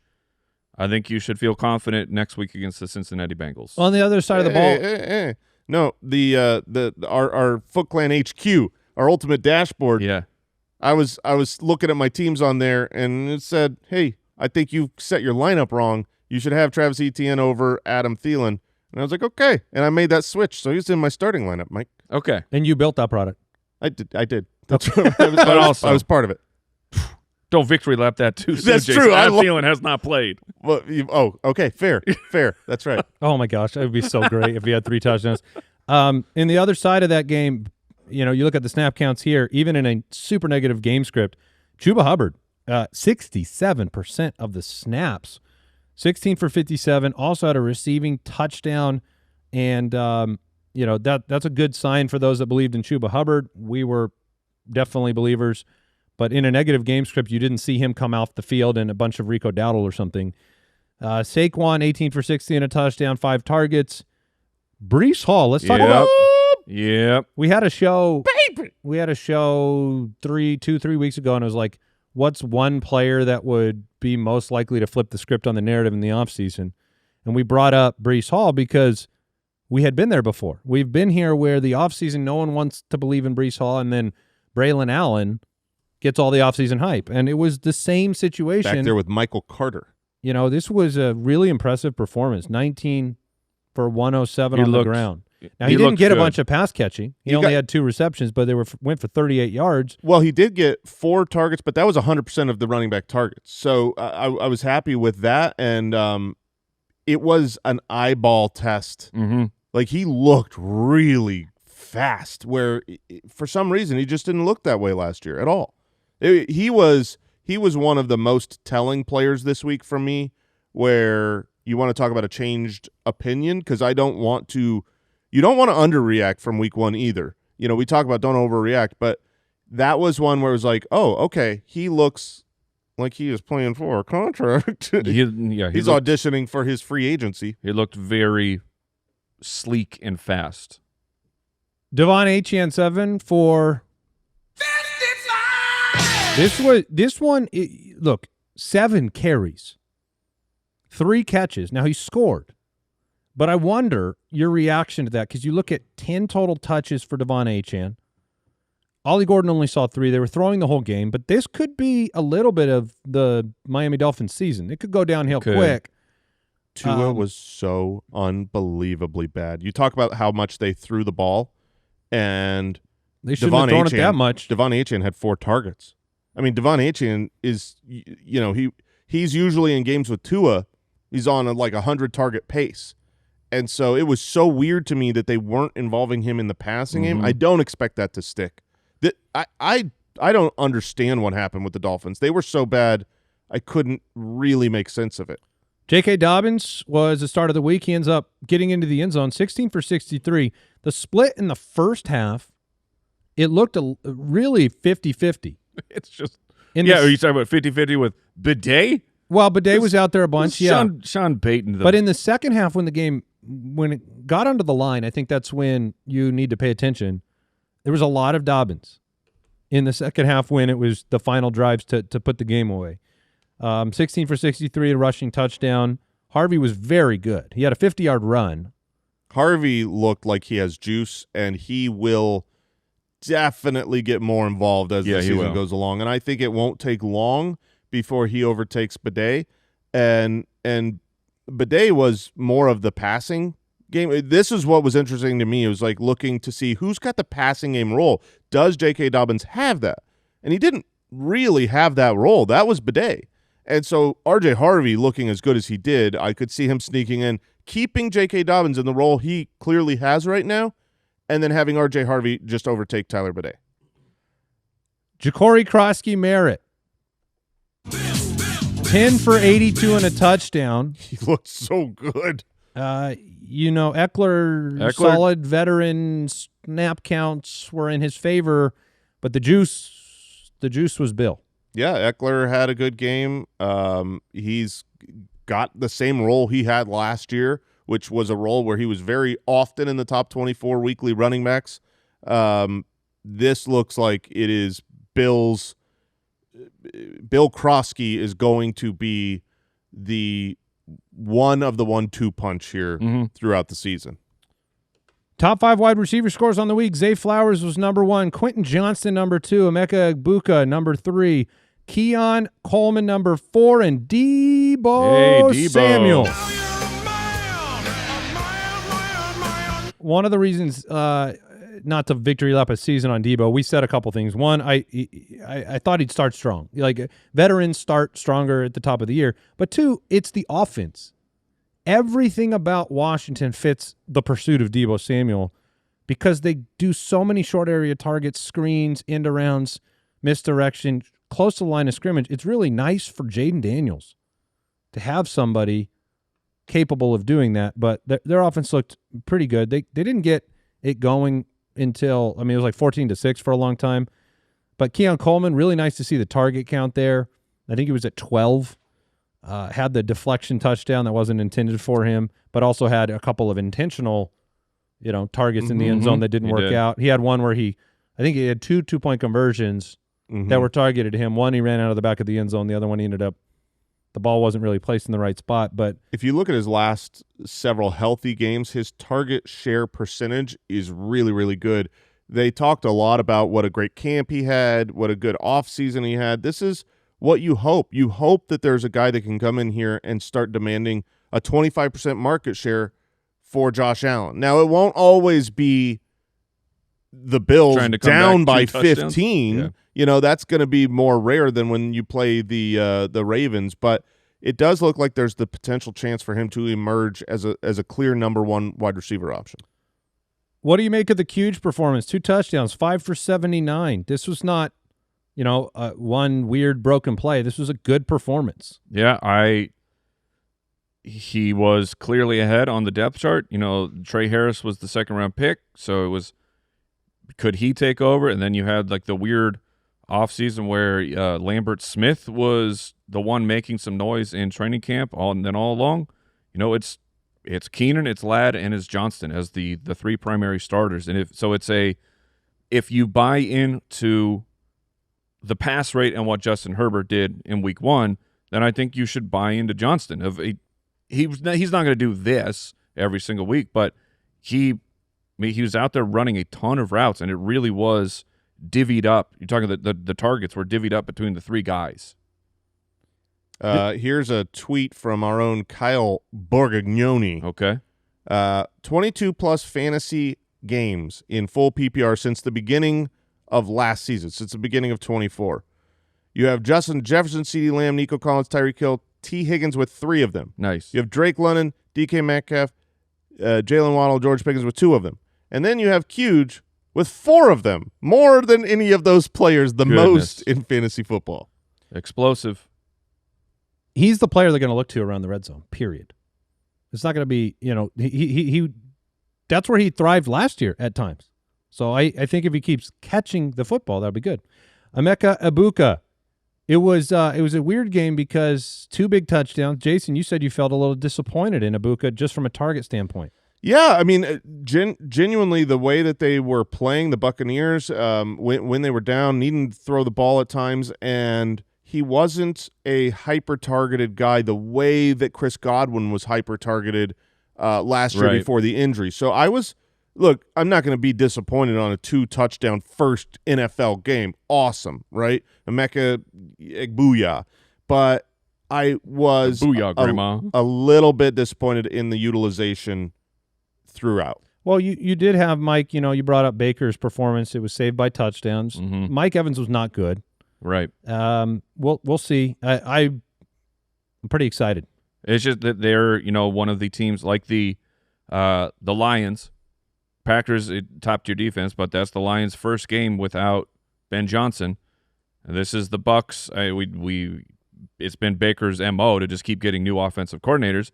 I think you should feel confident next week against the Cincinnati Bengals. On the other side of the ball, no, our Foot Clan HQ, our ultimate dashboard. Yeah. I was looking at my teams on there, and it said, "Hey, I think you set your lineup wrong. You should have Travis Etienne over Adam Thielen." And I was like, "Okay," and I made that switch, so he's in my starting lineup, Mike. Okay, and you built that product. I did. That's I was part of it. Don't victory lap that too soon. That's Jason. true. Adam Thielen has not played. Well, okay, fair. That's right. Oh my gosh, it would be so great if he had 3 touchdowns. In the other side of that game, you look at the snap counts here, even in a super negative game script, Chuba Hubbard, 67% of the snaps, 16 for 57, also had a receiving touchdown, and that's a good sign for those that believed in Chuba Hubbard. We were definitely believers, but in a negative game script, you didn't see him come off the field in a bunch of Rico Dowdle or something. Saquon, 18 for 60 and a touchdown, 5 targets. Breece Hall, let's talk about. Yep. We had a show. We had a show 3 weeks ago, and it was like, what's one player that would be most likely to flip the script on the narrative in the offseason? And we brought up Breece Hall because we had been there before. We've been here where the offseason no one wants to believe in Breece Hall, and then Braylon Allen gets all the offseason hype. And it was the same situation. Back there with Michael Carter. This was a really impressive performance, 19 for 107 on the ground. Now, he didn't get a bunch of pass catching. He only had 2 receptions, but they went for 38 yards. Well, he did get 4 targets, but that was 100% of the running back targets. So I was happy with that, and it was an eyeball test. Mm-hmm. Like, he looked really fast, where for some reason he just didn't look that way last year at all. He was one of the most telling players this week for me, where you want to talk about a changed opinion, because you don't want to underreact from week 1 either. We talk about don't overreact, but that was one where it was like, oh, okay, he looks like he is playing for a contract. He's auditioning for his free agency. He looked very sleek and fast. Devon Achane 7 for 55. This one. Look, 7 carries, 3 catches. Now he scored. But I wonder your reaction to that, because you look at 10 total touches for Devon Achane. Ollie Gordon only saw 3. They were throwing the whole game, but this could be a little bit of the Miami Dolphins season. It could go downhill quick. Tua was so unbelievably bad. You talk about how much they threw the ball, and they shouldn't have thrown it that much. Devon Achane had 4 targets. I mean, Devon Achane is, he's usually in games with Tua, he's on a 100-target pace. And so it was so weird to me that they weren't involving him in the passing game. I don't expect that to stick. I don't understand what happened with the Dolphins. They were so bad, I couldn't really make sense of it. J.K. Dobbins was the start of the week. He ends up getting into the end zone, 16 for 63. The split in the first half, it looked really 50-50. It's just are you talking about 50-50 with Bidet? Well, Bidet was out there a bunch, Sean Payton. But in the second half, when it got onto the line, I think that's when you need to pay attention. There was a lot of Dobbins in the second half when it was the final drives to put the game away. 16 for 63, a rushing touchdown. Harvey was very good. He had a 50-yard run. Harvey looked like he has juice, and he will definitely get more involved as the season goes along. And I think it won't take long before he overtakes Bidet. And Bidet was more of the passing game. This is what was interesting to me. It was like looking to see who's got the passing game role. Does J.K. Dobbins have that? And he didn't. really have that role. That was Bidet. And so R.J. Harvey looking as good as he did, I could see him sneaking in, keeping J.K. Dobbins in the role he clearly has right now, and then having R.J. Harvey just overtake Tyler Bidet. Ja'Cory Krosky-Merritt. 10 for 82 and a touchdown. He looked so good. Eckler, solid veteran snap counts were in his favor, but the juice was Bill. Yeah, Eckler had a good game. He's got the same role he had last year, which was a role where he was very often in the top 24 weekly running backs. This looks like it is Bill Krosky is going to be the one of the 1-2 punch here throughout the season. Top 5 wide receiver scores on the week. Zay Flowers was number 1. Quentin Johnston, number 2. Emeka Egbuka, number 3. Keon Coleman, number 4. And Deebo Samuel. One of the reasons not to victory lap a season on Deebo, we said a couple things. One, I thought he'd start strong. Like, veterans start stronger at the top of the year. But 2, it's the offense. Everything about Washington fits the pursuit of Deebo Samuel because they do so many short area targets, screens, end arounds, misdirection, close to the line of scrimmage. It's really nice for Jaden Daniels to have somebody capable of doing that, but their offense looked pretty good. They didn't get it going until, it was like 14-6 for a long time. But Keon Coleman, really nice to see the target count there. I think he was at 12. Had the deflection touchdown that wasn't intended for him, but also had a couple of intentional, targets in the end zone that didn't work out. He had one where I think he had 2 2-point conversions that were targeted to him. One, he ran out of the back of the end zone. The other one, he ended up, the ball wasn't really placed in the right spot. But if you look at his last several healthy games, his target share percentage is really, really good. They talked a lot about what a great camp he had, what a good offseason he had. This is what you hope. You hope that there's a guy that can come in here and start demanding a 25% market share for Josh Allen. Now, it won't always be the Bills down by 15. Yeah. That's going to be more rare than when you play the Ravens, but it does look like there's the potential chance for him to emerge as a clear number 1 wide receiver option. What do you make of the huge performance? 2 touchdowns, 5 for 79. This was not one weird broken play. This was a good performance. Yeah, he was clearly ahead on the depth chart. Trey Harris was the 2nd-round pick, so it was, could he take over? And then you had like the weird offseason where Lambert Smith was the one making some noise in training camp, and then all along, it's Keenan, it's Ladd, and it's Johnston as the 3 primary starters. And if you buy into the pass rate and what Justin Herbert did in week 1, then I think you should buy into Johnston. He's not going to do this every single week, but he was out there running a ton of routes, and it really was divvied up. You're talking the targets were divvied up between the 3 guys. Here's a tweet from our own Kyle Borgognoni. Okay. 22-plus fantasy games in full PPR since the beginning of last season, since the beginning of 24. You have Justin Jefferson, CeeDee Lamb, Nico Collins, Tyreek Hill, T. Higgins with 3 of them. Nice. You have Drake London, DK Metcalf, Jalen Waddle, George Pickens with 2 of them. And then you have Huge with 4 of them, more than any of those players, most in fantasy football. Explosive. He's the player they're going to look to around the red zone, period. It's not going to be, he that's where he thrived last year at times. So I think if he keeps catching the football, that'll be good. Emeka Egbuka. It was a weird game because 2 big touchdowns. Jason, you said you felt a little disappointed in Egbuka just from a target standpoint. Yeah, genuinely the way that they were playing the Buccaneers when they were down, needing to throw the ball at times, and he wasn't a hyper-targeted guy the way that Chris Godwin was hyper-targeted last year before the injury. So I'm not going to be disappointed on a 2-touchdown first NFL game. Awesome, right? Emeka Egbuka. But I was a little bit disappointed in the utilization throughout. Well, you did have Mike, you brought up Baker's performance. It was saved by touchdowns. Mike Evans was not good. Right. We'll see. I'm pretty excited. It's just that they're, one of the teams like the Lions. Packers top tier defense, but that's the Lions' first game without Ben Johnson. And this is the Bucs. It's been Baker's MO to just keep getting new offensive coordinators,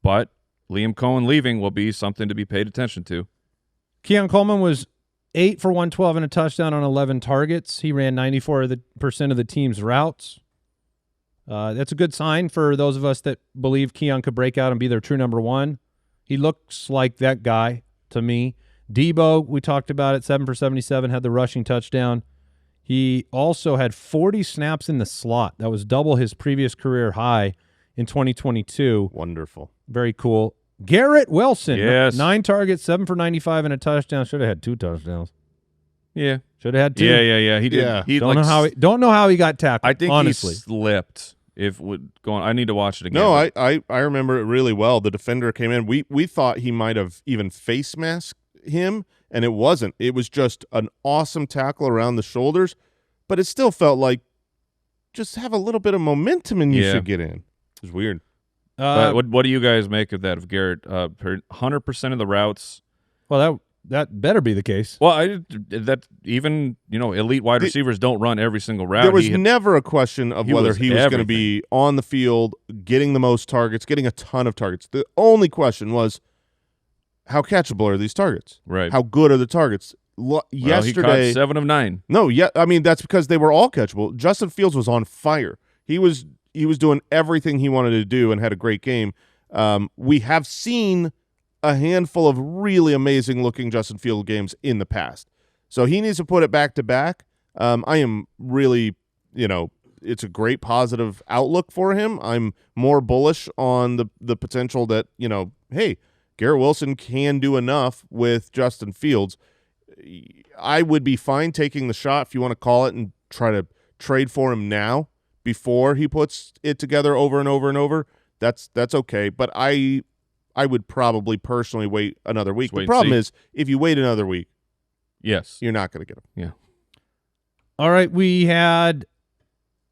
but Liam Cohen leaving will be something to be paid attention to. Keon Coleman was 8 for 112 and a touchdown on 11 targets. He ran 94% of the team's routes. That's a good sign for those of us that believe Keon could break out and be their true number one. He looks like that guy to me. Debo, we talked about it, 7 for 77, had the rushing touchdown. He also had 40 snaps in the slot. That was double his previous career high in 2022. Wonderful. Very cool. Garrett Wilson, yes. 9 targets, 7 for 95 and a touchdown. Should have had 2 touchdowns. Yeah. Should have had 2. Yeah. He did. Yeah. He don't know how he got tackled. I think honestly. he slipped. I need to watch it again. No, I remember it really well. The defender came in. We thought he might have even face masked him, and it wasn't. It was just an awesome tackle around the shoulders, but it still felt like just have a little bit of momentum and you should get in. It was weird. But what do you guys make of that? Of Garrett, 100% of the routes. Well, that better be the case. Well, that even elite wide receivers don't run every single route. There was never a question of whether he was going to everything. be on the field, getting the most targets, getting a ton of targets. The only question was, how catchable are these targets? Right. How good are the targets? Yesterday, he caught 7 of 9. No, I mean that's because they were all catchable. Justin Fields was on fire. He was doing everything he wanted to do and had a great game. We have seen a handful of really amazing-looking Justin Field games in the past. So he needs to put it back to back. I am really, it's a great positive outlook for him. I'm more bullish on the potential that, hey, Garrett Wilson can do enough with Justin Fields. I would be fine taking the shot, if you want to call it, and try to trade for him now before he puts it together over and over and over. That's okay. But I would probably personally wait another week. The problem is, if you wait another week, yes, you're not going to get him. Yeah. All right, we had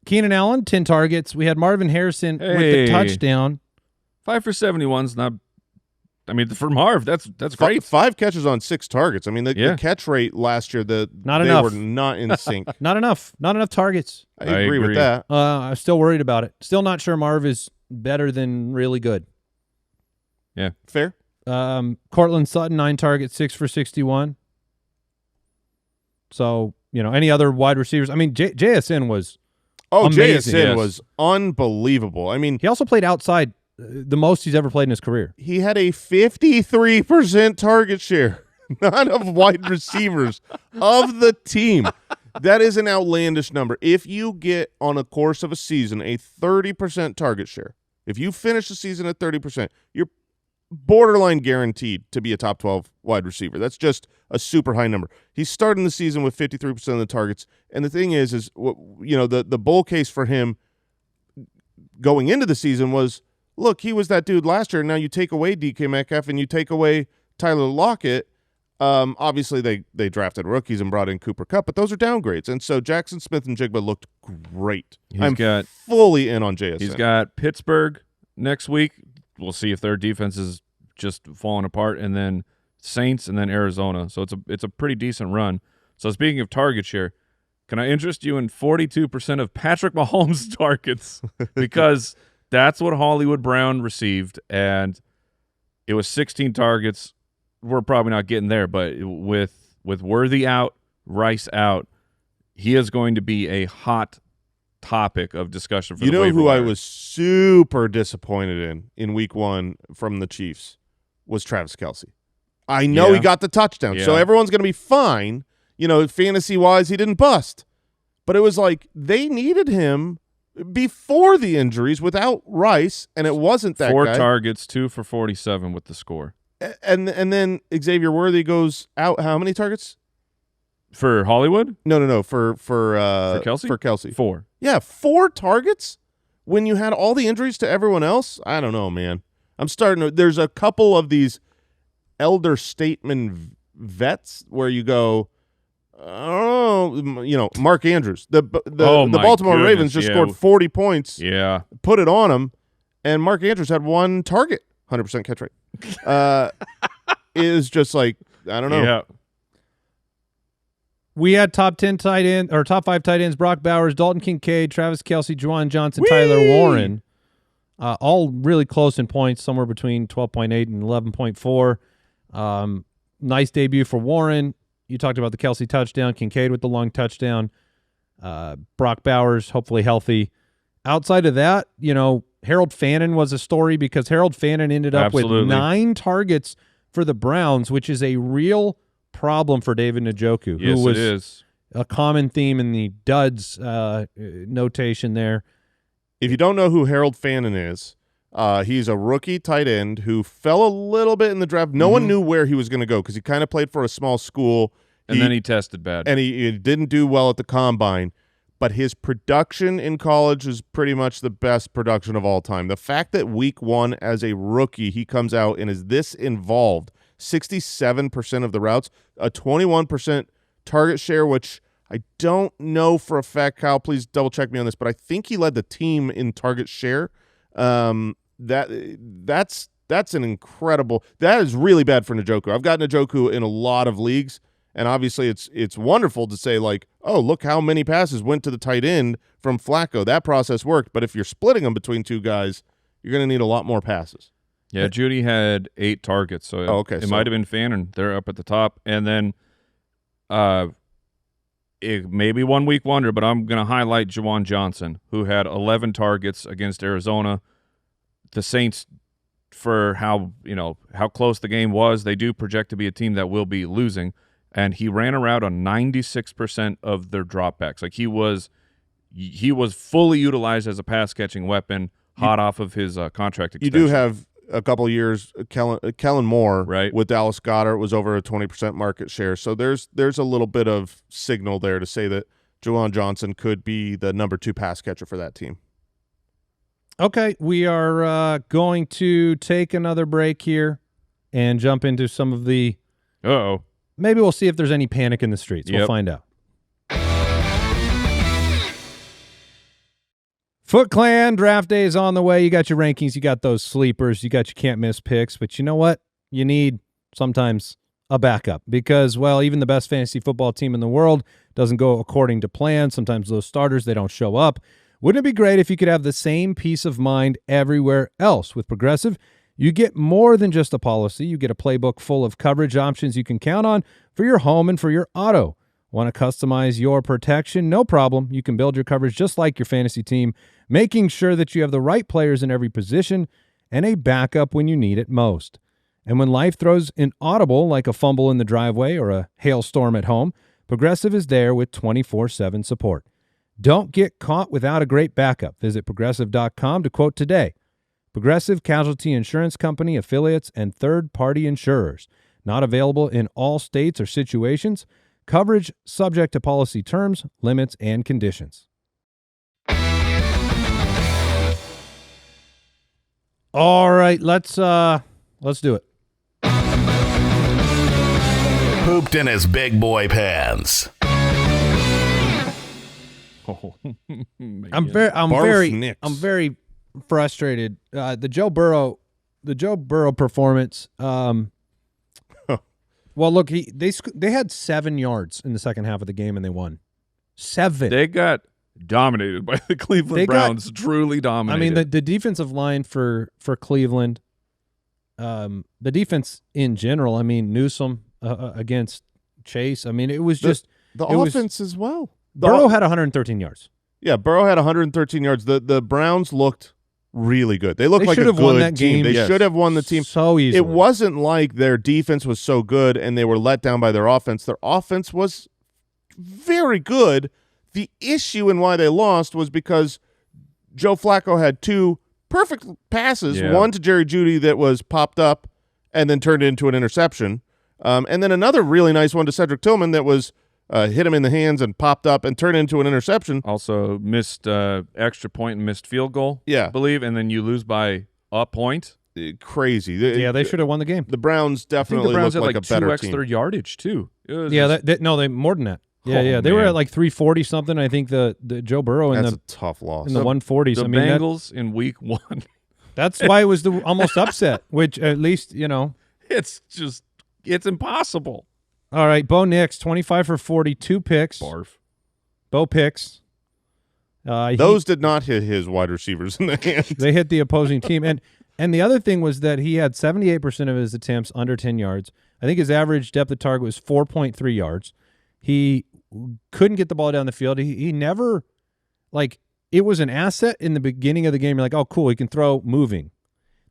Keenan Allen, 10 targets. We had Marvin Harrison with the touchdown. 5 for 71's not. I mean, for Marv, that's great. 5 catches on 6 targets. I mean, the catch rate last year, they were not in sync. Not enough targets. I agree with that. I'm still worried about it. Still not sure Marv is better than really good. Yeah. Fair. Cortland Sutton, 9 targets, 6 for 61. So, any other wide receivers? I mean, JSN was amazing. JSN was unbelievable. I mean, he also played outside the most he's ever played in his career. He had a 53% target share, not of wide receivers, of the team. That is an outlandish number. If you get on a course of a season a 30% target share, if you finish the season at 30%, you're borderline guaranteed to be a top 12 wide receiver. That's just a super high number. He's starting the season with 53% of the targets, and the thing is the bull case for him going into the season was, look, he was that dude last year. Now you take away DK Metcalf and you take away Tyler Lockett. Obviously, they drafted rookies and brought in Cooper Kupp, but those are downgrades. And so Jackson Smith and Jigba looked great. I'm fully in on JSN. He's got Pittsburgh next week. We'll see if their defense is just falling apart, and then Saints, and then Arizona. So it's a pretty decent run. So speaking of target share, can I interest you in 42% of Patrick Mahomes' targets? Because that's what Hollywood Brown received, and it was 16 targets. We're probably not getting there, but with Worthy out, Rice out, he is going to be a hot topic of discussion for the waiver who wire. I was super disappointed in week 1 from the Chiefs was Travis Kelce. I know he got the touchdown, so everyone's going to be fine. Fantasy-wise, he didn't bust. But it was like they needed him before the injuries without Rice, and it wasn't that 4 guy. targets, 2 for 47 with the score. And then Xavier Worthy goes out. How many targets? For Hollywood? No. For Kelce? For Kelce. 4. Yeah, 4 targets when you had all the injuries to everyone else. I don't know, man. I'm starting to. There's a couple of these elder statesman vets where you go, Mark Andrews. The my Baltimore goodness, Ravens just yeah. scored 40 points. Yeah. Put it on him, and Mark Andrews had one target, 100% catch rate. It is just like, I don't know. Yeah. We had top 5 tight ends: Brock Bowers, Dalton Kincaid, Travis Kelce, Juwan Johnson, Tyler Warren. All really close in points, somewhere between 12.8 and 11.4. Nice debut for Warren. You talked about the Kelce touchdown, Kincaid with the long touchdown, Brock Bowers hopefully healthy. Outside of that, Harold Fannin was a story because Harold Fannin ended up with 9 targets for the Browns, which is a real problem for David Njoku, Yes, who was it is. a common theme in the duds notation there. If you don't know who Harold Fannin is, he's a rookie tight end who fell a little bit in the draft. No one knew where he was going to go because he kind of played for a small school. And then he tested bad. And he didn't do well at the combine. But his production in college is pretty much the best production of all time. The fact that week 1 as a rookie he comes out and is this involved, 67% of the routes, a 21% target share, which I don't know for a fact, Kyle, please double-check me on this, but I think he led the team in target share. That's an incredible – that is really bad for Njoku. I've got Njoku in a lot of leagues, and obviously it's wonderful to say, like, oh, look how many passes went to the tight end from Flacco. That process worked, but if you're splitting them between 2 guys, you're going to need a lot more passes. Yeah, Judy had 8 targets, so it might have been Fannin. They're up at the top. And then it may be 1 week wonder, but I'm going to highlight Juwan Johnson, who had 11 targets against Arizona. The Saints, for how close the game was, they do project to be a team that will be losing. And he ran a route on 96% of their dropbacks. Like he was fully utilized as a pass-catching weapon, hot off of his contract extension. You do have a couple years, Kellen Moore, right, with Dallas Goedert was over a 20% market share. So there's a little bit of signal there to say that Juwan Johnson could be the number 2 pass catcher for that team. Okay, we are going to take another break here and jump into some of the Uh-oh. Maybe we'll see if there's any panic in the streets. We'll find out. Foot Clan, draft day is on the way. You got your rankings. You got those sleepers. You got your can't-miss picks. But you know what? You need sometimes a backup because, well, even the best fantasy football team in the world doesn't go according to plan. Sometimes those starters, they don't show up. Wouldn't it be great if you could have the same peace of mind everywhere else? With Progressive, you get more than just a policy. You get a playbook full of coverage options you can count on for your home and for your auto. Want to customize your protection? No problem. You can build your coverage just like your fantasy team, making sure that you have the right players in every position and a backup when you need it most. And when life throws an audible like a fumble in the driveway or a hailstorm at home, Progressive is there with 24/7 support. Don't get caught without a great backup. Visit Progressive.com to quote today. Progressive Casualty Insurance Company, affiliates, and third-party insurers. Not available in all states or situations. Coverage subject to policy terms, limits, and conditions. All right, let's do it. Pooped in his big boy pants. Oh, I'm very frustrated. The Joe Burrow performance. Well, look, they had 7 yards in the second half of the game and they won. 7. They got dominated by the Cleveland Browns. Truly dominated. I mean, the defensive line for Cleveland, the defense in general. I mean, Newsome against Chase. I mean, it was just the offense as well. Burrow had 113 yards. Yeah, Burrow had 113 yards. The Browns looked really good. They looked like a good won that team. game. They should have won the team so easily. It wasn't like their defense was so good and they were let down by their offense. Their offense was very good. The issue and why they lost was because Joe Flacco had 2 perfect passes, one to Jerry Jeudy that was popped up and then turned into an interception, and then another really nice one to Cedric Tillman that was hit him in the hands and popped up and turned into an interception. Also missed extra point and missed field goal, I believe, and then you lose by a point. Crazy. They should have won the game. The Browns definitely I think the Browns looked had like a better 2x team. their yardage too. They more than that. Yeah. They were at like 340 something. I think the Joe Burrow in That's the a tough loss. in the 140s. The I mean, Bengals in week 1. that's why it was the almost upset. Which at least It's impossible. All right, Bo Nix, 25 for 40, 2 picks. Barf. Bo picks. Those did not hit his wide receivers in the hand. They hit the opposing team. And the other thing was that he had 78% of his attempts under 10 yards. I think his average depth of target was 4.3 yards. He couldn't get the ball down the field. He never, it was an asset in the beginning of the game. You're like, oh, cool, he can throw moving.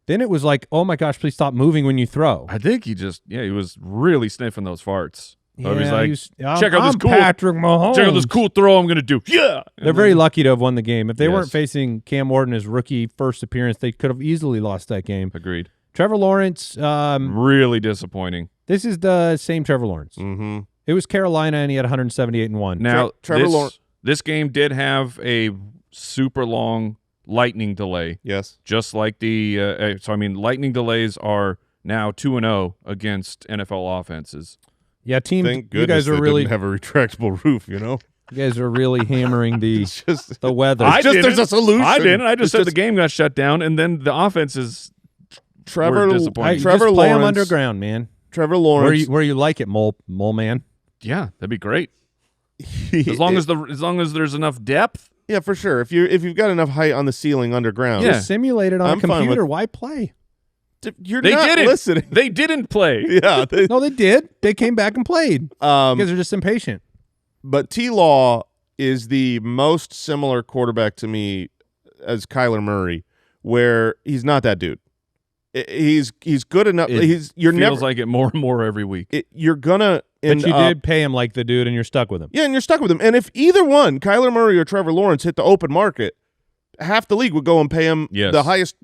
Then it was like, oh, my gosh, please stop moving when you throw. I think he was really sniffing those farts. Yeah, he's like, check out this cool Patrick Mahomes. Check out this cool throw I'm going to do. Yeah. They're very lucky to have won the game. If they weren't Yes. facing Cam Ward his rookie first appearance, they could have easily lost that game. Agreed. Trevor Lawrence, Really disappointing. this is the same Trevor Lawrence. Mm-hmm. It was Carolina, and he had 178 and 1. Now, Trevor Lawrence. this game did have a super long lightning delay, Yes. just like lightning delays are now 2-0 against NFL offenses. Yeah, team, Thank you goodness guys are they really didn't have a retractable roof, you guys are really hammering the It's just the weather. I just didn't. there's a solution. I didn't. I just It's said the game got shut down, and then the offenses were disappointing. Trevor just play him Lawrence- underground, man. Trevor Lawrence. Where you like it, mole man. Yeah, that'd be great. As long as there's enough depth. yeah, for sure. If you've got enough height on the ceiling underground, Yeah. Just simulate it on I'm a fine computer. with- Why play? you're They not didn't. listening. They didn't play. Yeah. No, they did. They came back and played. You guys are just impatient. But T-Law is the most similar quarterback to me as Kyler Murray, where he's not that dude. He's good enough. You're Feels never like it more and more every week. you're gonna end But you up. did pay him like the dude, and you're stuck with him. Yeah, and you're stuck with him. And if either one, Kyler Murray or Trevor Lawrence, hit the open market, half the league would go and pay him Yes. the highest.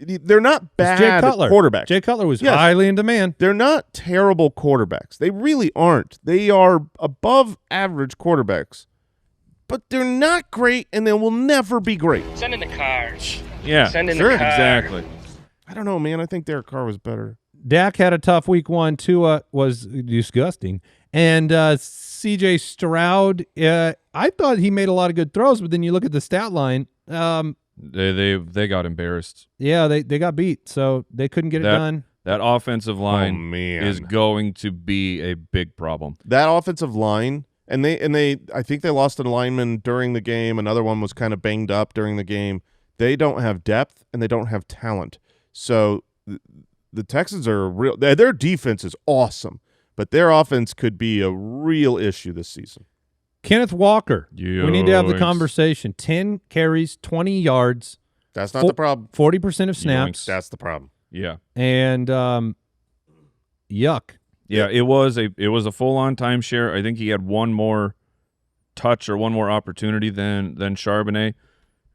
They're not It's bad Jay Cutler. quarterbacks. Jay Cutler was Yes. highly in demand. They're not terrible quarterbacks. They really aren't. They are above average quarterbacks. But they're not great, and they will never be great. Send in the cars. Yeah, Send in sure, the car. exactly. I don't know, man. I think Derek Carr was better. Dak had a tough week 1. Tua was disgusting. And C.J. Stroud, I thought he made a lot of good throws, but then you look at the stat line. They got embarrassed. Yeah, they got beat, so they couldn't get it done. That offensive line Oh, man. is going to be a big problem. That offensive line, and they I think they lost an lineman during the game. Another one was kind of banged up during the game. They don't have depth, and they don't have talent. So the Texans are real. Their defense is awesome, but their offense could be a real issue this season. Kenneth Walker, we need to have the Yoinks. conversation. 10 carries, 20 yards, That's not the problem. 40% of snaps, That's the problem. Yeah. and yuck. Yeah, it was a full-on timeshare. I think he had one more touch or one more opportunity than Charbonnet.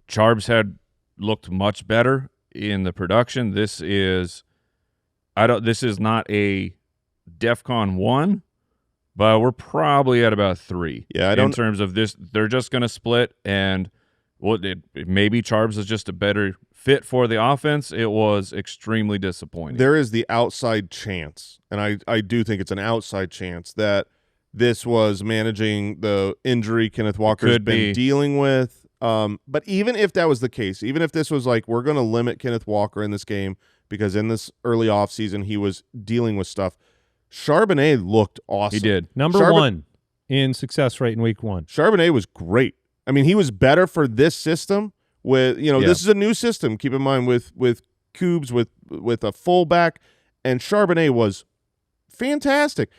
Charbs had looked much better in the production. This is not a DEFCON 1, but we're probably at about 3. Yeah, in terms of this, they're just going to split, and maybe Charbs is just a better fit for the offense. It was extremely disappointing. There is the outside chance, and I do think it's an outside chance that this was managing the injury Kenneth Walker's Could been be. dealing with. But even if that was the case, even if this was like, we're going to limit Kenneth Walker in this game because in this early offseason he was dealing with stuff, Charbonnet looked awesome. He did. Number 1 in success rate in week 1. Charbonnet was great. I mean, he was better for this system with, this is a new system. Keep in mind with Cubes, with a fullback, and Charbonnet was fantastic.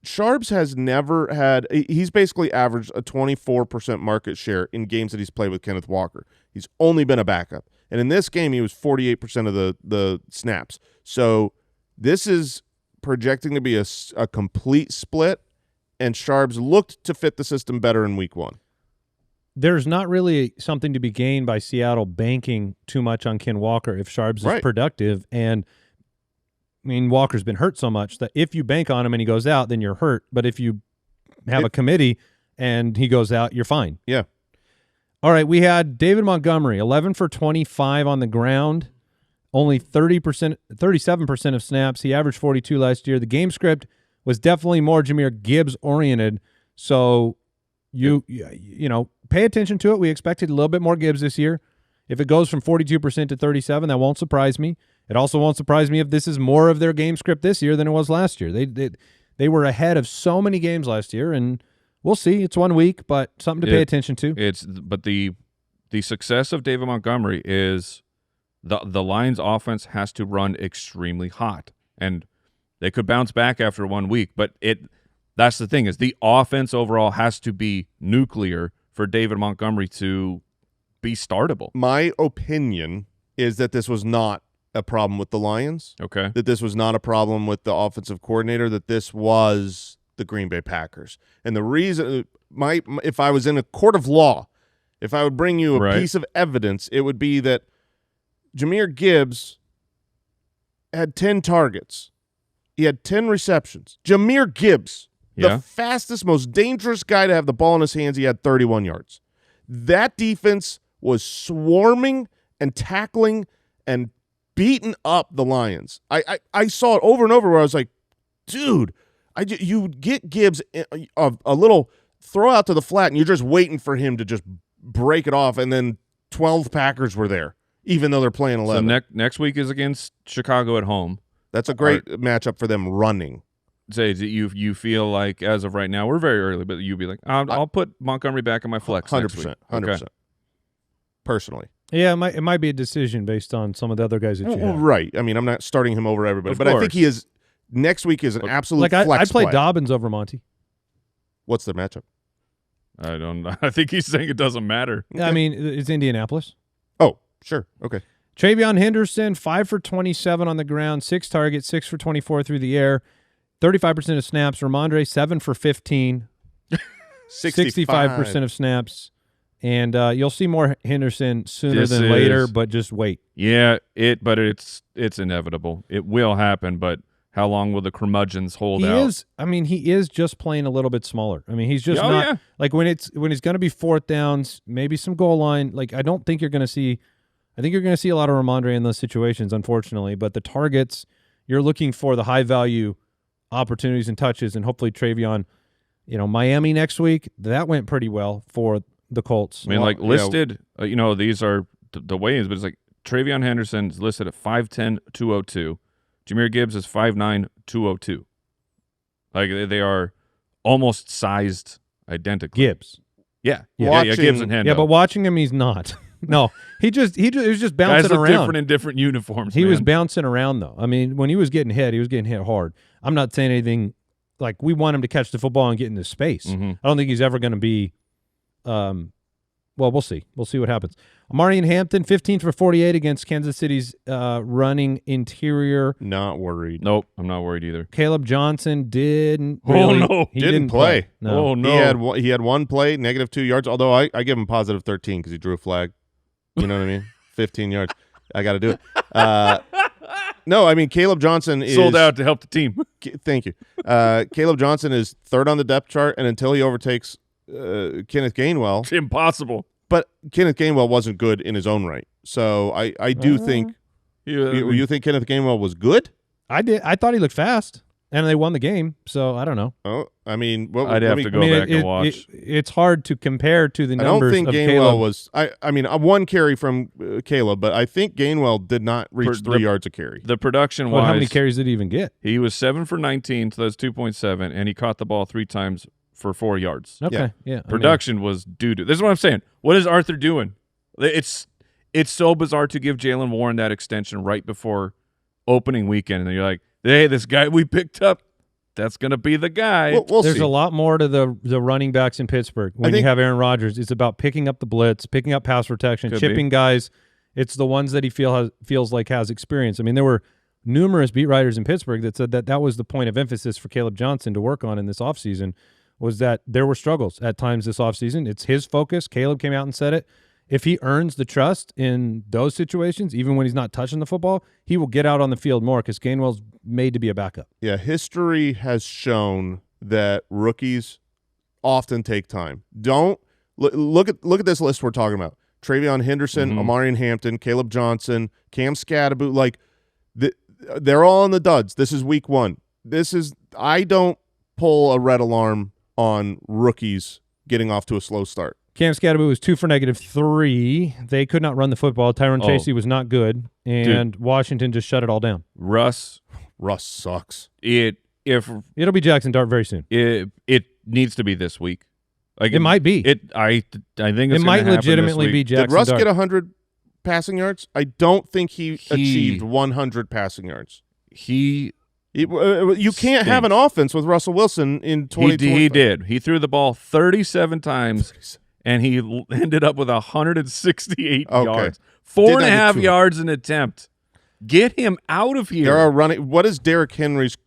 Sharps has never had – he's basically averaged a 24% market share in games that he's played with Kenneth Walker. He's only been a backup. And in this game, he was 48% of the snaps. So this is projecting to be a complete split, and Sharps looked to fit the system better in week 1. There's not really something to be gained by Seattle banking too much on Ken Walker if Sharps is productive. And – I mean, Walker's been hurt so much that if you bank on him and he goes out, then you're hurt. But if you have a committee and he goes out, you're fine. Yeah. All right, we had David Montgomery, 11 for 25 on the ground, only 37% of snaps. He averaged 42 last year. The game script was definitely more Jahmyr Gibbs oriented. So you know, pay attention to it. We expected a little bit more Gibbs this year. If it goes from 42% to 37%, that won't surprise me. It also won't surprise me if this is more of their game script this year than it was last year. They were ahead of so many games last year, and we'll see. It's 1 week, but something to pay attention to. But the success of David Montgomery is the Lions' offense has to run extremely hot, and they could bounce back after 1 week. But that's the thing is the offense overall has to be nuclear for David Montgomery to be startable. My opinion is that this was not a problem with the Lions. Okay. That this was not a problem with the offensive coordinator, that this was the Green Bay Packers. And the reason, if I was in a court of law, if I would bring you a piece of evidence, it would be that Jahmyr Gibbs had 10 targets. He had 10 receptions. Jahmyr Gibbs, the fastest, most dangerous guy to have the ball in his hands, he had 31 yards. That defense was swarming and tackling and beating up the Lions. I saw it over and over where I was like, dude, you get Gibbs a little throw out to the flat, and you're just waiting for him to just break it off, and then 12 Packers were there, even though they're playing 11. So next week is against Chicago at home. That's a great matchup for them running. Say you feel like as of right now, we're very early, but you'd be like, I'll put Montgomery back in my flex 100%. 100%. Okay. Personally. Yeah, it might be a decision based on some of the other guys that you have. Right. I mean, I'm not starting him over everybody, but I think he is – next week is an absolute flex I'd play play. Dobbins over Monty. What's the matchup? I don't know. I think he's saying it doesn't matter. Okay. I mean, it's Indianapolis. Oh, sure. Okay. Travion Henderson, 5 for 27 on the ground, 6 targets, 6 for 24 through the air, 35% of snaps. Ramondre, 7 for 15, 65% of snaps. And you'll see more Henderson sooner than later, but just wait. Yeah, but it's inevitable. It will happen, but how long will the curmudgeons hold out? He is just playing a little bit smaller. I mean, he's just not like when he's going to be fourth downs, maybe some goal line. Like I think you're going to see a lot of Ramondre in those situations, unfortunately. But the targets, you're looking for the high value opportunities and touches, and hopefully Travion. Miami next week, that went pretty well for the Colts. I mean, listed, these are the weigh-ins, but it's like Travion Henderson is listed at 5'10", 202. Jahmyr Gibbs is 5'9", 202. Like they are almost sized identically. Gibbs. Yeah, Gibbs and Hendo. Yeah, but watching him, he's not. No, he was just bouncing Guys look around. Different in different uniforms. He was bouncing around though. I mean, when he was getting hit hard. I'm not saying anything like we want him to catch the football and get into space. Mm-hmm. I don't think he's ever going to be. Well, we'll see. We'll see what happens. Amari and Hampton, 15 for 48 against Kansas City's running interior. Not worried. Nope, I'm not worried either. Caleb Johnson didn't really. Oh, no. He didn't play. No. Oh, no. He had one play, -2 yards, although I give him positive 13 because he drew a flag. You know what I mean? 15 yards. I got to do it. No, I mean, Caleb Johnson is – sold out to help the team. Thank you. Caleb Johnson is third on the depth chart, and until he overtakes Kenneth Gainwell – It's impossible. But Kenneth Gainwell wasn't good in his own right. So I do think – you think Kenneth Gainwell was good? I did. I thought he looked fast, and they won the game, so I don't know. Oh, I mean – I'd have to go back and watch. It's hard to compare to the numbers I don't think of Gainwell Caleb. was – I mean, one carry from Caleb, but I think Gainwell did not reach 3 yards a carry. The production-wise – Well, how many carries did he even get? He was 7 for 19, so that's 2.7, and he caught the ball 3 times for 4 yards. Okay, yeah. Production was doo-doo. This is what I'm saying. What is Arthur doing? It's so bizarre to give Jalen Warren that extension right before opening weekend, and you're like, hey, this guy we picked up, that's going to be the guy. There's a lot more to the running backs in Pittsburgh when you have Aaron Rodgers. It's about picking up the blitz, picking up pass protection, chipping guys. It's the ones that he feels like has experience. I mean, there were numerous beat writers in Pittsburgh that said that was the point of emphasis for Caleb Johnson to work on in this offseason, was that there were struggles at times this offseason. It's his focus. Caleb came out and said it. If he earns the trust in those situations, even when he's not touching the football, he will get out on the field more because Gainwell's made to be a backup. Yeah, history has shown that rookies often take time. Don't look at this list we're talking about. Travion Henderson, Amari and Hampton, Caleb Johnson, Cam Scatterboot, like they're all in the duds. This is week 1. I don't pull a red alarm on rookies getting off to a slow start. Cam Scadaboo was 2 for -3. They could not run the football. Tyrone Chasey was not good, and Washington just shut it all down. Russ Sucks. It'll be Jackson Dart very soon. It needs to be this week. Like it might be. I think it might legitimately be Jackson Did Russ Dart. get 100 passing yards? I don't think he achieved 100 passing yards. You can't have an offense with Russell Wilson in 2020. He did. He threw the ball 37 times, and he ended up with 168 yards. 4.5 yards an attempt. Get him out of here. There are running. What is Derrick Henry's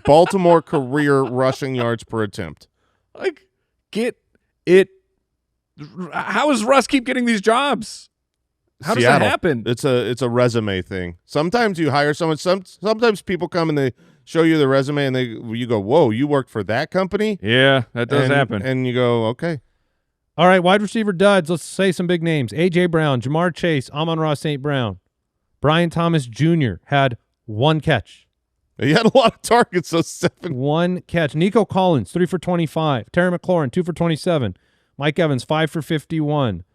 Baltimore career rushing yards per attempt? Like, get it. How does Russ keep getting these jobs? How does that happen? It's a resume thing. Sometimes you hire someone. Sometimes people come and they show you the resume and you go, "Whoa, you worked for that company?" Yeah, that does happen. And you go, "Okay." All right, wide receiver duds. Let's say some big names: A.J. Brown, Jamar Chase, Amon-Ra St. Brown, Brian Thomas Jr. had 1 catch. He had a lot of targets. So 7. 1 catch. Nico Collins 3 for 25. Terry McLaurin 2 for 27. Mike Evans 5 for 51.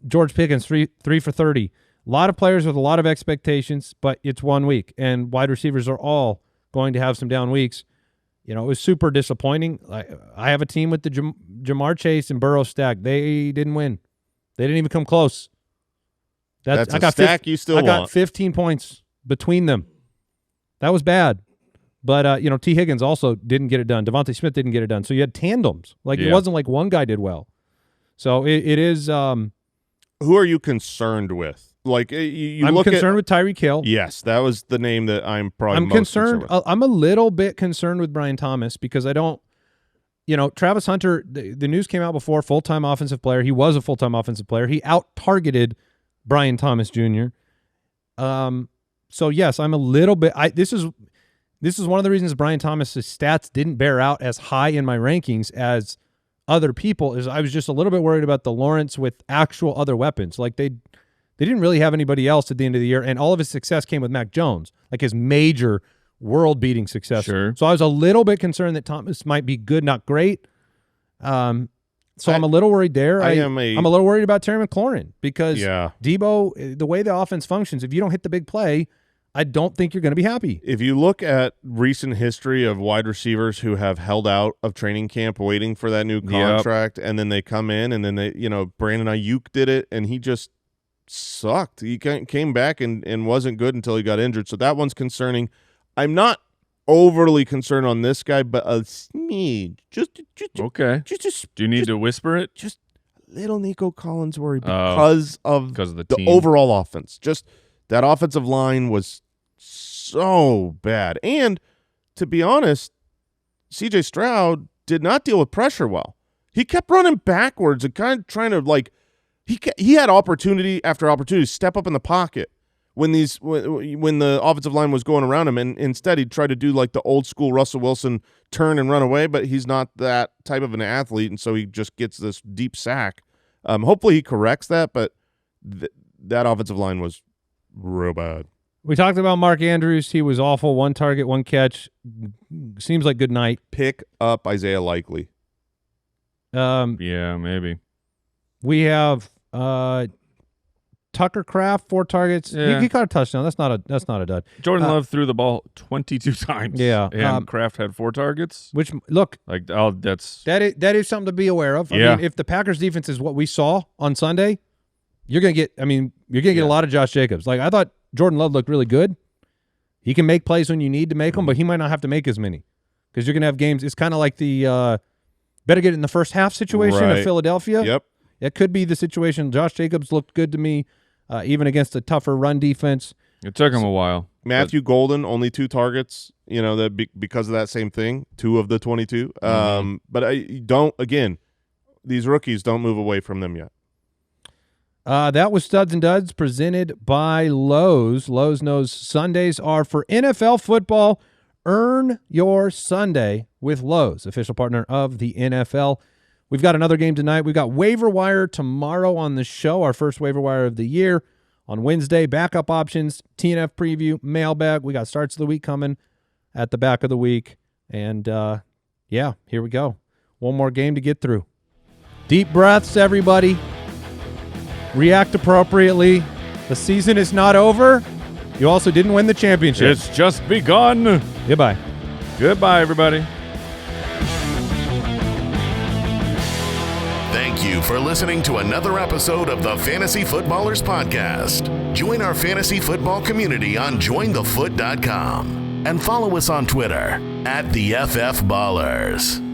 George Pickens 3 for 30. A lot of players with a lot of expectations, but it's 1 week, and wide receivers are all going to have some down weeks. You know, it was super disappointing. I have a team with the Jamar Chase and Burrow stack. They didn't win. They didn't even come close. That's a stack you still want. I got 15 points between them. That was bad. But, T. Higgins also didn't get it done. Devontae Smith didn't get it done. So you had tandems. It wasn't like one guy did well. So it is who are you concerned with? Like I'm concerned with Tyreek Hill. Yes, that was the name that I'm probably most concerned with. I'm a little bit concerned with Brian Thomas because I don't, Travis Hunter, the news came out before, full-time offensive player. He was a full-time offensive player. He out-targeted Brian Thomas Jr. So, yes, I'm a little bit this is one of the reasons Brian Thomas's stats didn't bear out as high in my rankings as other people is I was just a little bit worried about the Lawrence with actual other weapons. Like they didn't really have anybody else at the end of the year, and all of his success came with Mac Jones, like his major world-beating success. Sure. So I was a little bit concerned that Thomas might be good, not great. I'm a little worried there. I'm a little worried about Terry McLaurin because Debo, the way the offense functions, if you don't hit the big play, I don't think you're going to be happy. If you look at recent history of wide receivers who have held out of training camp waiting for that new contract, and then they come in, and then Brandon Ayuk did it, and he just sucked. He came back and wasn't good until he got injured. So that one's concerning. I'm not overly concerned on this guy, but a smidge. Just okay. Do you need to whisper it? Just a little Nico Collins worry because of the team. Overall offense. Just that offensive line was so bad. And to be honest, C.J. Stroud did not deal with pressure well. He kept running backwards and kind of trying to he had opportunity after opportunity to step up in the pocket when the offensive line was going around him, and instead he tried to do like the old school Russell Wilson turn and run away, but he's not that type of an athlete, and so he just gets this deep sack. Hopefully he corrects that, but that offensive line was real bad. We talked about Mark Andrews. He was awful. 1 target, 1 catch. Seems like good night. Pick up Isaiah Likely. Yeah, maybe. We have Tucker Kraft, 4 targets. Yeah. He caught a touchdown. That's not a dud. Jordan Love threw the ball 22 times. Yeah, and Kraft had 4 targets. Which look, that is something to be aware of. I mean, if the Packers defense is what we saw on Sunday, you're gonna get. I mean, you're gonna get a lot of Josh Jacobs. Like I thought, Jordan Love looked really good. He can make plays when you need to make them, but he might not have to make as many because you're gonna have games. It's kind of like the better get it in the first half situation of Philadelphia. Yep. It could be the situation. Josh Jacobs looked good to me, even against a tougher run defense. It took him a while. Matthew Golden, only 2 targets, because of that same thing, 2 of the 22. But these rookies don't move away from them yet. That was Studs and Duds presented by Lowe's. Lowe's knows Sundays are for NFL football. Earn your Sunday with Lowe's, official partner of the NFL. We've got another game tonight. We've got waiver wire tomorrow on the show, our first waiver wire of the year. On Wednesday, backup options, TNF preview, mailbag. We got starts of the week coming at the back of the week. And, here we go. One more game to get through. Deep breaths, everybody. React appropriately. The season is not over. You also didn't win the championship. It's just begun. Goodbye. Goodbye, everybody. Thank you for listening to another episode of the Fantasy Footballers Podcast. Join our fantasy football community on jointhefoot.com and follow us on Twitter @TheFFBallers.